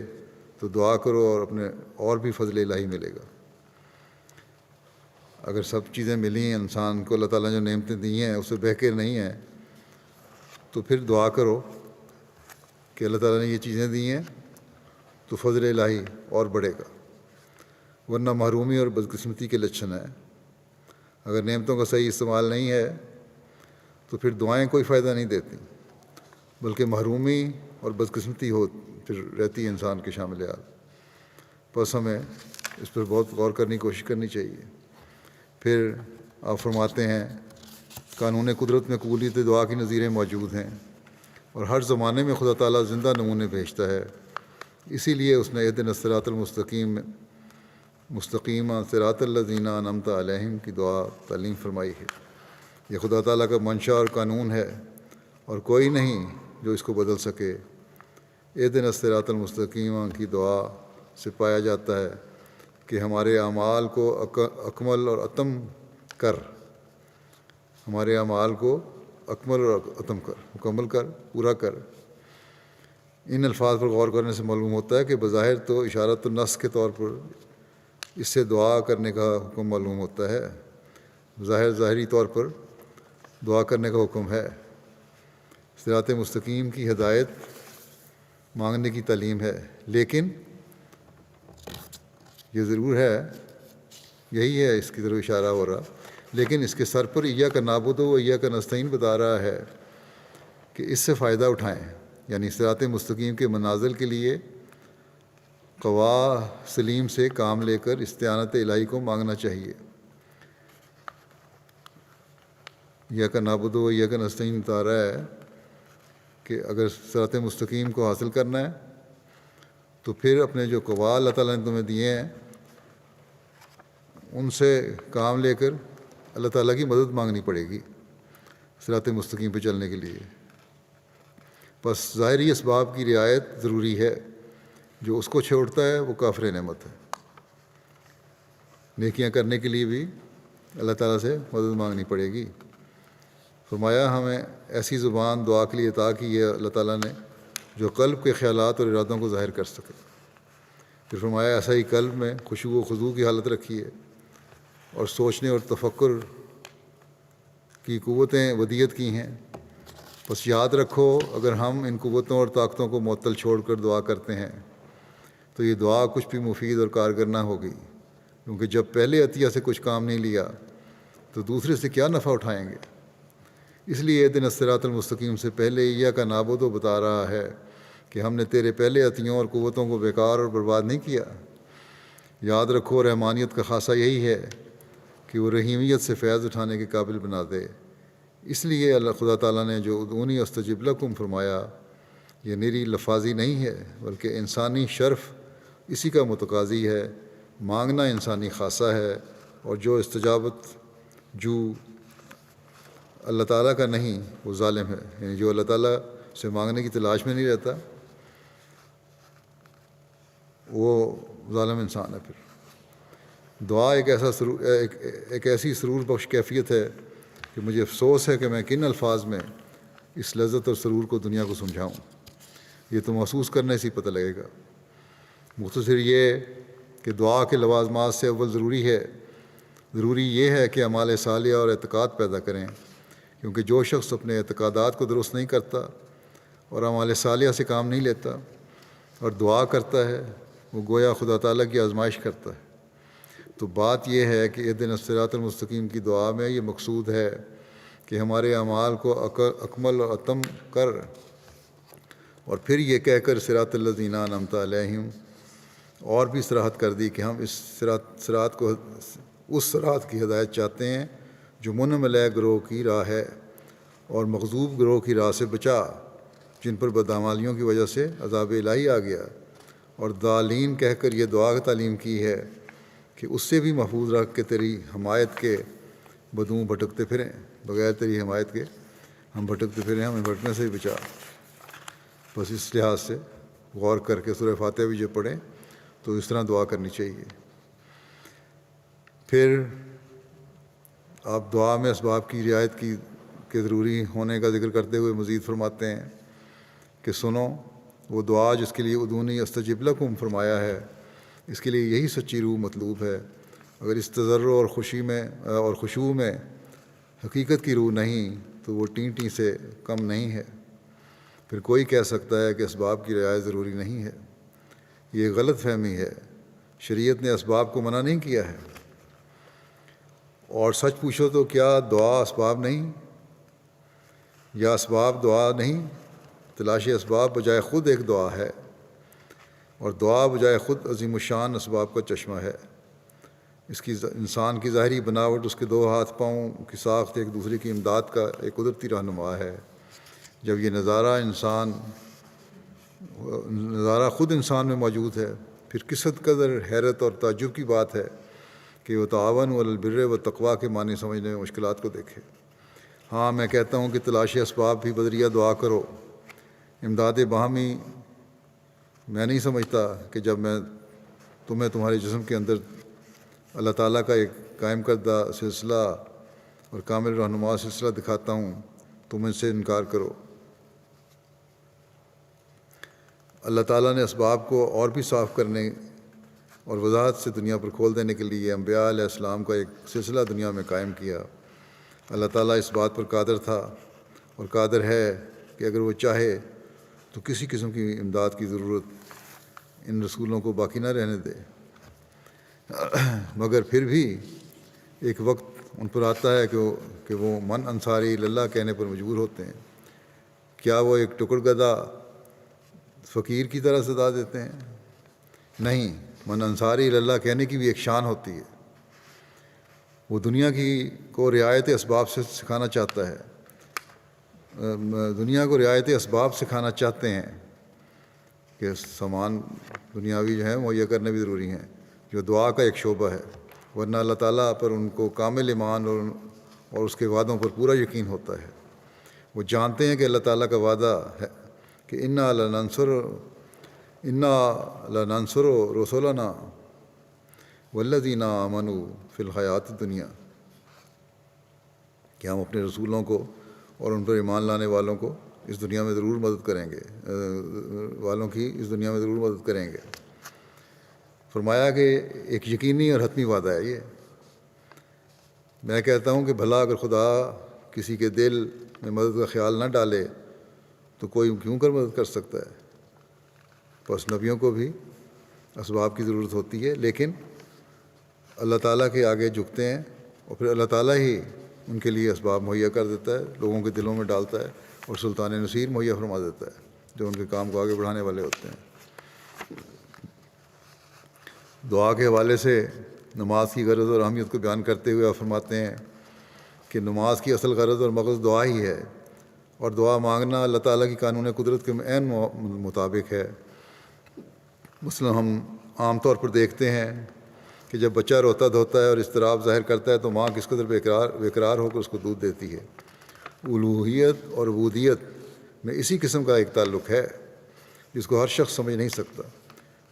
تو دعا کرو اور اپنے اور بھی فضل الہی ملے گا۔ اگر سب چیزیں ملی ہیں انسان کو، اللہ تعالیٰ نے جو نعمتیں دی ہیں اسے بہکے نہیں ہیں، تو پھر دعا کرو کہ اللہ تعالیٰ نے یہ چیزیں دی ہیں تو فضل الہی اور بڑھے گا، ورنہ محرومی اور بدقسمتی کے لچھن ہے۔ اگر نعمتوں کا صحیح استعمال نہیں ہے تو پھر دعائیں کوئی فائدہ نہیں دیتی، بلکہ محرومی اور بدقسمتی پھر رہتی ہے انسان کے شامل حال۔ بس ہمیں اس پر بہت غور کرنے کی کوشش کرنی چاہیے۔ پھر آپ فرماتے ہیں قانون قدرت میں قبولیت دعا کی نظیریں موجود ہیں، اور ہر زمانے میں خدا تعالیٰ زندہ نمونے بھیجتا ہے، اسی لیے اس نے اہدنا الصراط المستقیم صراط الذین انعمت علیہم کی دعا تعلیم فرمائی ہے۔ یہ خدا تعالیٰ کا منشا اور قانون ہے، اور کوئی نہیں جو اس کو بدل سکے۔ اہدنا الصراط المستقیم کی دعا سے پایا جاتا ہے کہ ہمارے اعمال کو اکمل اور اتم کر، ہمارے اعمال کو اکمل اور اتم کر، مکمل کر، پورا کر۔ ان الفاظ پر غور کرنے سے معلوم ہوتا ہے کہ بظاہر تو اشارۃ النص کے طور پر اس سے دعا کرنے کا حکم معلوم ہوتا ہے، ظاہری طور پر دعا کرنے کا حکم ہے۔ صراط مستقیم کی ہدایت مانگنے کی تعلیم ہے، لیکن یہ ضرور ہے، یہی ہے اس کی طرف اشارہ ہو رہا، لیکن اس کے سر پر ایاک نعبد و ایاک نستعین بتا رہا ہے کہ اس سے فائدہ اٹھائیں، یعنی صراط مستقیم کے منازل کے لیے قوا سلیم سے کام لے کر استعانت الہی کو مانگنا چاہیے۔ ایاک نعبد و ایاک نستعین بتا رہا ہے کہ اگر صراط مستقیم کو حاصل کرنا ہے تو پھر اپنے جو قوا اللہ تعالیٰ نے تمہیں دیے ہیں ان سے کام لے کر اللہ تعالیٰ کی مدد مانگنی پڑے گی صراط مستقیم پہ چلنے کے لیے۔ بس ظاہری اسباب کی رعایت ضروری ہے، جو اس کو چھوڑتا ہے وہ کافر نعمت ہے۔ نیکیاں کرنے کے لیے بھی اللہ تعالیٰ سے مدد مانگنی پڑے گی۔ فرمایا ہمیں ایسی زبان دعا کے لیے عطا کی ہے اللہ تعالیٰ نے جو قلب کے خیالات اور ارادوں کو ظاہر کر سکے۔ پھر فرمایا ایسا ہی قلب میں خشوع و خضوع کی حالت رکھی ہے، اور سوچنے اور تفکر کی قوتیں ودیت کی ہیں، بس یاد رکھو اگر ہم ان قوتوں اور طاقتوں کو معطل چھوڑ کر دعا کرتے ہیں تو یہ دعا کچھ بھی مفید اور کارگر نہ ہوگی، کیونکہ جب پہلے عطیہ سے کچھ کام نہیں لیا تو دوسرے سے کیا نفع اٹھائیں گے۔ اس لیے اہدنا الصراط المستقیم سے پہلے ایاک نعبد بتا رہا ہے کہ ہم نے تیرے پہلے عطیوں اور قوتوں کو بیکار اور برباد نہیں کیا۔ یاد رکھو رحمانیت کا خاصہ یہی ہے کہ وہ رحیمیت سے فیض اٹھانے کے قابل بنا دے۔ اس لیے اللہ خدا تعالیٰ نے جو ادعونی استجب لکم فرمایا یہ میری لفاظی نہیں ہے بلکہ انسانی شرف اسی کا متقاضی ہے۔ مانگنا انسانی خاصہ ہے، اور جو استجابت جو اللہ تعالیٰ کا نہیں وہ ظالم ہے، یعنی جو اللہ تعالیٰ سے مانگنے کی تلاش میں نہیں رہتا وہ ظالم انسان ہے۔ پھر دعا ایک ایسی سرور بخش کیفیت ہے کہ مجھے افسوس ہے کہ میں کن الفاظ میں اس لذت اور سرور کو دنیا کو سمجھاؤں، یہ تو محسوس کرنے سے ہی پتہ لگے گا۔ مختصر یہ کہ دعا کے لوازمات سے اول ضروری یہ ہے کہ اعمال صالحہ اور اعتقاد پیدا کریں، کیونکہ جو شخص اپنے اعتقادات کو درست نہیں کرتا اور اعمال صالحہ سے کام نہیں لیتا اور دعا کرتا ہے وہ گویا خدا تعالیٰ کی آزمائش کرتا ہے۔ تو بات یہ ہے کہ اہدنا الصراط المستقیم کی دعا میں یہ مقصود ہے کہ ہمارے اعمال کو اکمل و اتم کر اور پھر یہ کہہ کر صراط الذین انعمت علیہم اور بھی صراحت کر دی کہ ہم اس صراط کی ہدایت چاہتے ہیں جو منعم علیہ گروہ کی راہ ہے، اور مغضوب گروہ کی راہ سے بچا جن پر بدعمالیوں کی وجہ سے عذاب الہی آ گیا، اور ضالین کہہ کر یہ دعا تعلیم کی ہے کہ اس سے بھی محفوظ رکھ کے تیری حمایت کے بدوں بھٹکتے پھریں، بغیر تیری حمایت کے ہم بھٹکتے پھریں، ہمیں بھٹکنے سے بھی بچا۔ بس اس لحاظ سے غور کر کے سورہ فاتحہ بھی جب پڑھیں تو اس طرح دعا کرنی چاہیے۔ پھر آپ دعا میں اسباب کی رعایت کے ضروری ہونے کا ذکر کرتے ہوئے مزید فرماتے ہیں کہ سنو وہ دعا جس کے لیے ادعونی استجب لکم فرمایا ہے، اس کے لیے یہی سچی روح مطلوب ہے۔ اگر اس تضرع اور خشوع میں حقیقت کی روح نہیں تو وہ ٹیں سے کم نہیں ہے۔ پھر کوئی کہہ سکتا ہے کہ اسباب کی رعایت ضروری نہیں ہے، یہ غلط فہمی ہے۔ شریعت نے اسباب کو منع نہیں کیا ہے، اور سچ پوچھو تو کیا دعا اسباب نہیں، یا اسباب دعا نہیں؟ تلاش اسباب بجائے خود ایک دعا ہے، اور دعا بجائے خود عظیم الشان اسباب کا چشمہ ہے۔ اس کی انسان کی ظاہری بناوٹ، اس کے دو ہاتھ پاؤں کی ساخت ایک دوسرے کی امداد کا ایک قدرتی رہنما ہے۔ جب یہ نظارہ خود انسان میں موجود ہے، پھر کس قدر حیرت اور تعجب کی بات ہے کہ وہ تعاون علی البر والتقویٰ کے معنی سمجھنے میں مشکلات کو دیکھے۔ ہاں میں کہتا ہوں کہ تلاش اسباب بھی بدریہ دعا کرو۔ امداد باہمی میں نہیں سمجھتا کہ جب میں تمہیں تمہارے جسم کے اندر اللہ تعالیٰ کا ایک قائم کردہ سلسلہ اور کامل رہنما سلسلہ دکھاتا ہوں تم ان سے انکار کرو۔ اللہ تعالیٰ نے اسباب کو اور بھی صاف کرنے اور وضاحت سے دنیا پر کھول دینے کے لیے انبیاء علیہ السلام کا ایک سلسلہ دنیا میں قائم کیا۔ اللہ تعالیٰ اس بات پر قادر تھا اور قادر ہے کہ اگر وہ چاہے تو کسی قسم کی امداد کی ضرورت ان رسولوں کو باقی نہ رہنے دے، مگر پھر بھی ایک وقت ان پر آتا ہے کہ وہ من انصاری اللہ کہنے پر مجبور ہوتے ہیں۔ کیا وہ ایک ٹکڑ گدا فقیر کی طرح صدا دیتے ہیں؟ نہیں، من انصاری اللہ کہنے کی بھی ایک شان ہوتی ہے۔ وہ دنیا کو رعایت اسباب سے سکھانا چاہتا ہے، دنیا کو رعایت اسباب سکھانا چاہتے ہیں کہ سامان دنیاوی جو ہیں مہیا کرنے بھی ضروری ہیں، جو دعا کا ایک شعبہ ہے، ورنہ اللہ تعالیٰ پر ان کو کامل ایمان اور اس کے وعدوں پر پورا یقین ہوتا ہے۔ وہ جانتے ہیں کہ اللہ تعالیٰ کا وعدہ ہے کہ انا لننصر رسولنا والذین آمنوا فی الحیات الدنیا، کہ ہم اپنے رسولوں کو اور ان پر ایمان لانے والوں کو اس دنیا میں ضرور مدد کریں گے، اس دنیا میں ضرور مدد کریں گے۔ فرمایا کہ ایک یقینی اور حتمی وعدہ ہے یہ۔ میں کہتا ہوں کہ بھلا اگر خدا کسی کے دل میں مدد کا خیال نہ ڈالے تو کوئی کیوں کر مدد کر سکتا ہے؟ بس نبیوں کو بھی اسباب کی ضرورت ہوتی ہے، لیکن اللہ تعالیٰ کے آگے جھکتے ہیں اور پھر اللہ تعالیٰ ہی ان کے لیے اسباب مہیا کر دیتا ہے، لوگوں کے دلوں میں ڈالتا ہے اور سلطان نصیر مہیا فرما دیتا ہے جو ان کے کام کو آگے بڑھانے والے ہوتے ہیں۔ دعا کے حوالے سے نماز کی غرض اور اہمیت کو بیان کرتے ہوئے آپ فرماتے ہیں کہ نماز کی اصل غرض اور مغز دعا ہی ہے، اور دعا مانگنا اللہ تعالیٰ کی قانون قدرت کے عین مطابق ہے۔ مثلا ہم عام طور پر دیکھتے ہیں کہ جب بچہ روتا دھوتا ہے اور اضطراب ظاہر کرتا ہے تو ماں کس قدر بےقرار ہو کر اس کو دودھ دیتی ہے۔ الوہیت اور عبودیت میں اسی قسم کا ایک تعلق ہے جس کو ہر شخص سمجھ نہیں سکتا۔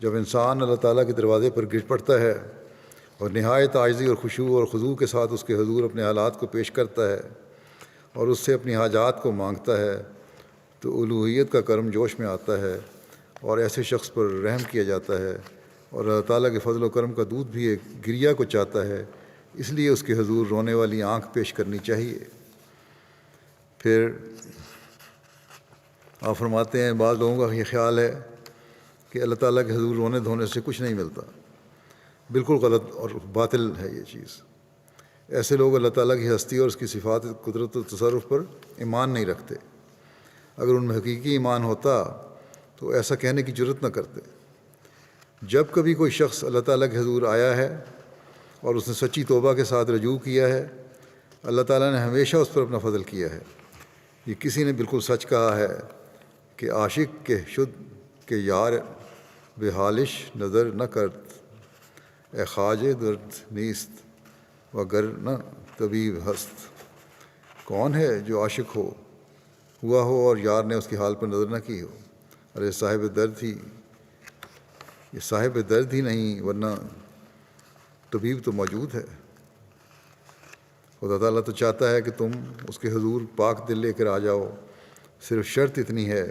جب انسان اللہ تعالیٰ کے دروازے پر گر پڑتا ہے اور نہایت عاجزی اور خشوع اور خضوع کے ساتھ اس کے حضور اپنے حالات کو پیش کرتا ہے اور اس سے اپنی حاجات کو مانگتا ہے تو الوہیت کا کرم جوش میں آتا ہے اور ایسے شخص پر رحم کیا جاتا ہے، اور اللہ تعالیٰ کے فضل و کرم کا دودھ بھی ایک گریہ کو چاہتا ہے، اس لیے اس کے حضور رونے والی آنکھ پیش کرنی چاہیے۔ پھر آپ فرماتے ہیں بعض لوگوں کا یہ خیال ہے کہ اللہ تعالیٰ کے حضور رونے دھونے سے کچھ نہیں ملتا۔ بالکل غلط اور باطل ہے یہ چیز۔ ایسے لوگ اللہ تعالیٰ کی ہستی اور اس کی صفات قدرت و تصرف پر ایمان نہیں رکھتے۔ اگر ان میں حقیقی ایمان ہوتا تو ایسا کہنے کی جرت نہ کرتے۔ جب کبھی کوئی شخص اللہ تعالیٰ کے حضور آیا ہے اور اس نے سچی توبہ کے ساتھ رجوع کیا ہے، اللہ تعالیٰ نے ہمیشہ اس پر اپنا فضل کیا ہے۔ یہ کسی نے بالکل سچ کہا ہے کہ عاشق کے شد کہ یار بے حالش نظر نہ کرت، اے خواجہ درد نیست وگر نہ طبیب ہست۔ کون ہے جو عاشق ہوا ہو اور یار نے اس کی حال پر نظر نہ کی ہو؟ ارے صاحب درد ہی نہیں ورنہ طبیب تو موجود ہے۔ خدا تعالیٰ تو چاہتا ہے کہ تم اس کے حضور پاک دل لے کر آ جاؤ، صرف شرط اتنی ہے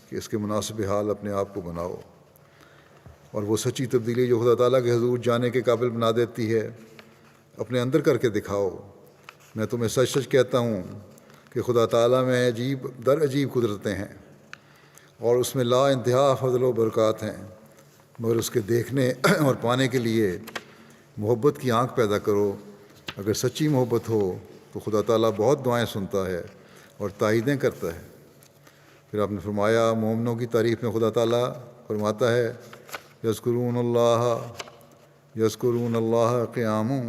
کہ اس کے مناسب حال اپنے آپ کو بناؤ، اور وہ سچی تبدیلی جو خدا تعالیٰ کے حضور جانے کے قابل بنا دیتی ہے اپنے اندر کر کے دکھاؤ۔ میں تمہیں سچ سچ کہتا ہوں کہ خدا تعالیٰ میں عجیب قدرتیں ہیں اور اس میں لا انتہا فضل و برکات ہیں، مگر اس کے دیکھنے اور پانے کے لیے محبت کی آنکھ پیدا کرو۔ اگر سچی محبت ہو تو خدا تعالیٰ بہت دعائیں سنتا ہے اور تائیدیں کرتا ہے۔ پھر آپ نے فرمایا مومنوں کی تعریف میں خدا تعالیٰ فرماتا ہے یذکرون اللہ قیاما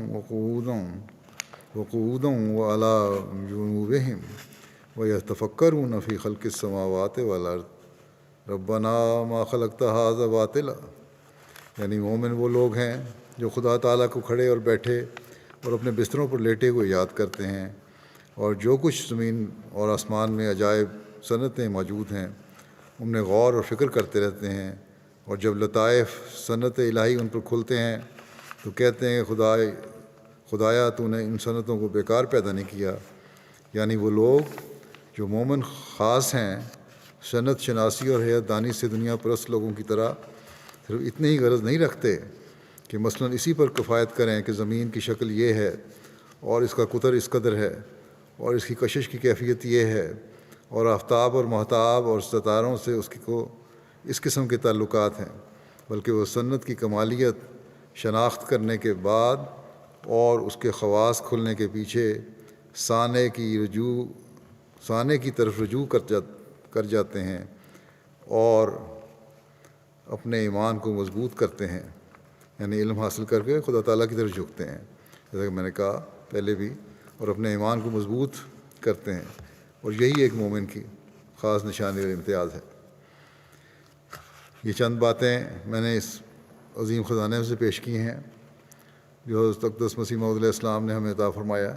وقعودا وعلی جنوبہم ویتفکرون فی خلق السماوات والارض ربنا ما خلقت ھذا باطلا۔ یعنی مومن وہ لوگ ہیں جو خدا تعالیٰ کو کھڑے اور بیٹھے اور اپنے بستروں پر لیٹے ہوئے یاد کرتے ہیں، اور جو کچھ زمین اور آسمان میں عجائب صنعتیں موجود ہیں ان میں غور اور فکر کرتے رہتے ہیں، اور جب لطائف صنعت الہی ان پر کھلتے ہیں تو کہتے ہیں خدایا تو نے ان صنعتوں کو بیکار پیدا نہیں کیا۔ یعنی وہ لوگ جو مومن خاص ہیں صنعت شناسی اور حیات دانی سے دنیا پرست لوگوں کی طرح صرف اتنی ہی غرض نہیں رکھتے کہ مثلاً اسی پر کفایت کریں کہ زمین کی شکل یہ ہے اور اس کا قطر اس قدر ہے اور اس کی کشش کی کیفیت یہ ہے اور آفتاب اور مہتاب اور ستاروں سے اس قسم کے تعلقات ہیں، بلکہ وہ صنعت کی کمالیت شناخت کرنے کے بعد اور اس کے خواص کھلنے کے پیچھے سانے کی طرف رجوع کر جاتے ہیں اور اپنے ایمان کو مضبوط کرتے ہیں، یعنی علم حاصل کر کے خدا تعالیٰ کی طرف جھکتے ہیں جیسا کہ میں نے کہا پہلے بھی، اور اپنے ایمان کو مضبوط کرتے ہیں، اور یہی ایک مومن کی خاص نشانی اور امتیاز ہے۔ یہ چند باتیں میں نے اس عظیم خزانے سے پیش کی ہیں جو حضرت اقدس مسیح موعود علیہ السلام نے ہمیں عطا فرمایا،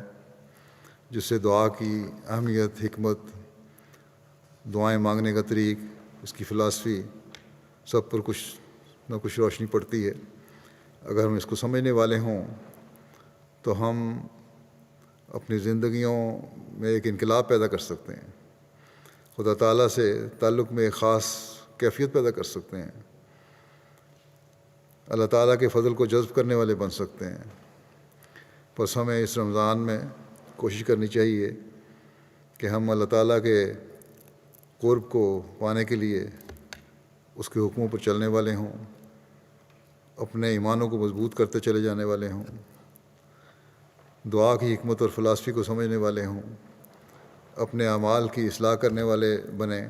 جس سے دعا کی اہمیت، حکمت، دعائیں مانگنے کا طریق، اس کی فلاسفی سب پر کچھ نہ کچھ روشنی پڑتی ہے۔ اگر ہم اس کو سمجھنے والے ہوں تو ہم اپنی زندگیوں میں ایک انقلاب پیدا کر سکتے ہیں، خدا تعالیٰ سے تعلق میں ایک خاص کیفیت پیدا کر سکتے ہیں، اللہ تعالیٰ کے فضل کو جذب کرنے والے بن سکتے ہیں۔ بس ہمیں اس رمضان میں کوشش کرنی چاہیے کہ ہم اللہ تعالیٰ کے قرب کو پانے کے لیے اس کے حکموں پر چلنے والے ہوں، اپنے ایمانوں کو مضبوط کرتے چلے جانے والے ہوں، دعا کی حکمت اور فلسفی کو سمجھنے والے ہوں، اپنے اعمال کی اصلاح کرنے والے بنیں،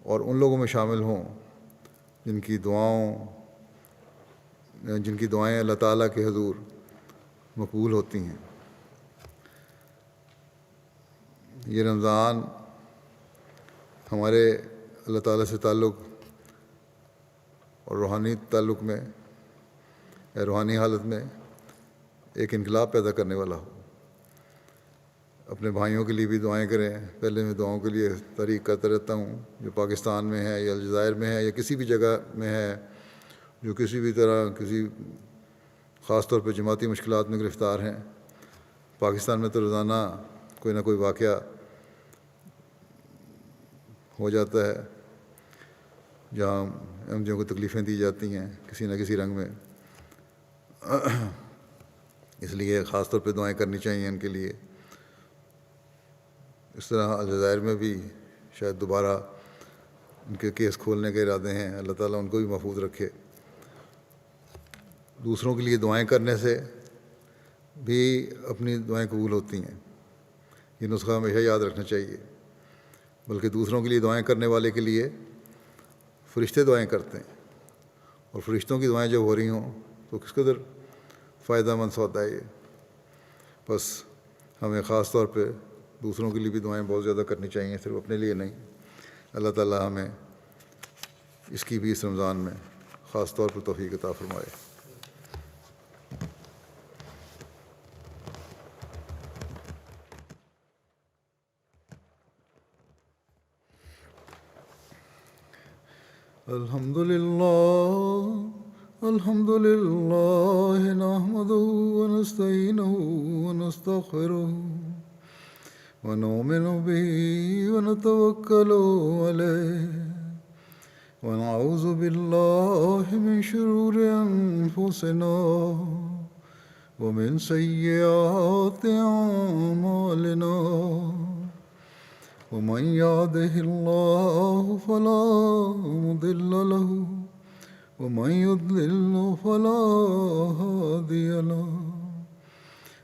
اور ان لوگوں میں شامل ہوں جن کی دعائیں اللہ تعالیٰ کے حضور مقبول ہوتی ہیں۔ یہ رمضان ہمارے اللہ تعالیٰ سے تعلق اور روحانی تعلق میں یا روحانی حالت میں ایک انقلاب پیدا کرنے والا ہو۔ اپنے بھائیوں کے لیے بھی دعائیں کریں۔ پہلے میں دعاؤں کے لیے تحریک کرتا رہتا ہوں، جو پاکستان میں ہے یا الجزائر میں ہے یا کسی بھی جگہ میں ہے جو کسی بھی طرح کسی خاص طور پہ جماعتی مشکلات میں گرفتار ہیں۔ پاکستان میں تو روزانہ کوئی نہ کوئی واقعہ ہو جاتا ہے جہاں احمدیوں کو تکلیفیں دی جاتی ہیں کسی نہ کسی رنگ میں، اس لیے خاص طور پہ دعائیں کرنی چاہیے ان کے لیے۔ اس طرح الجزائر میں بھی شاید دوبارہ ان کے کیس کھولنے کے ارادے ہیں، اللہ تعالیٰ ان کو بھی محفوظ رکھے۔ دوسروں کے لیے دعائیں کرنے سے بھی اپنی دعائیں قبول ہوتی ہیں، یہ نسخہ ہمیشہ یاد رکھنا چاہیے۔ بلکہ دوسروں کے لیے دعائیں کرنے والے کے لیے فرشتے دعائیں کرتے ہیں، اور فرشتوں کی دعائیں جب ہو رہی ہوں تو کس قدر فائدہ مند سودا ہے یہ۔ بس ہمیں خاص طور پہ دوسروں کے لیے بھی دعائیں بہت زیادہ کرنی چاہیے، صرف اپنے لیے نہیں۔ اللہ تعالیٰ ہمیں اس کی بھی اس رمضان میں خاص طور پر توفیق عطا فرمائے۔ الحمد للہ نحمدہ ونستعینہ ونستغفرہ ونؤمن بہ ونتوکل علیہ ونعوذ باللہ من شرور انفسنا ومن سیئات اعمالنا ومن يهده الله فلا مضل له ومن يضلل فلا هادي له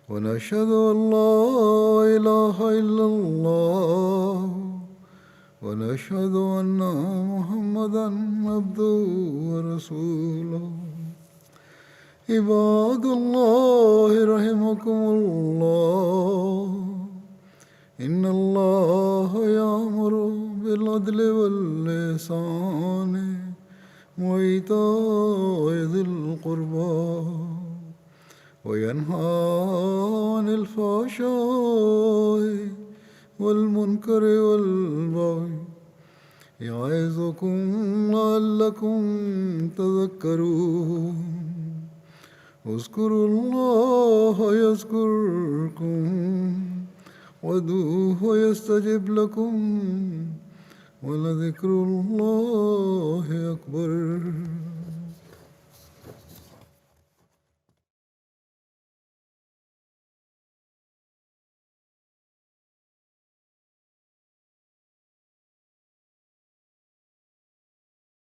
ونشهد أن لا إله إلا الله ونشهد أن محمدا عبده ورسوله عباد الله رحمكم الله إن الله يأمر بالعدل والإحسان وإيتاء ذي القربى وينهى عن الفحشاء والمنكر والبغي يعظكم لعلكم تذكرون اذكروا الله يذكركم وادعوه يستجب لكم ولذكر الله أكبر۔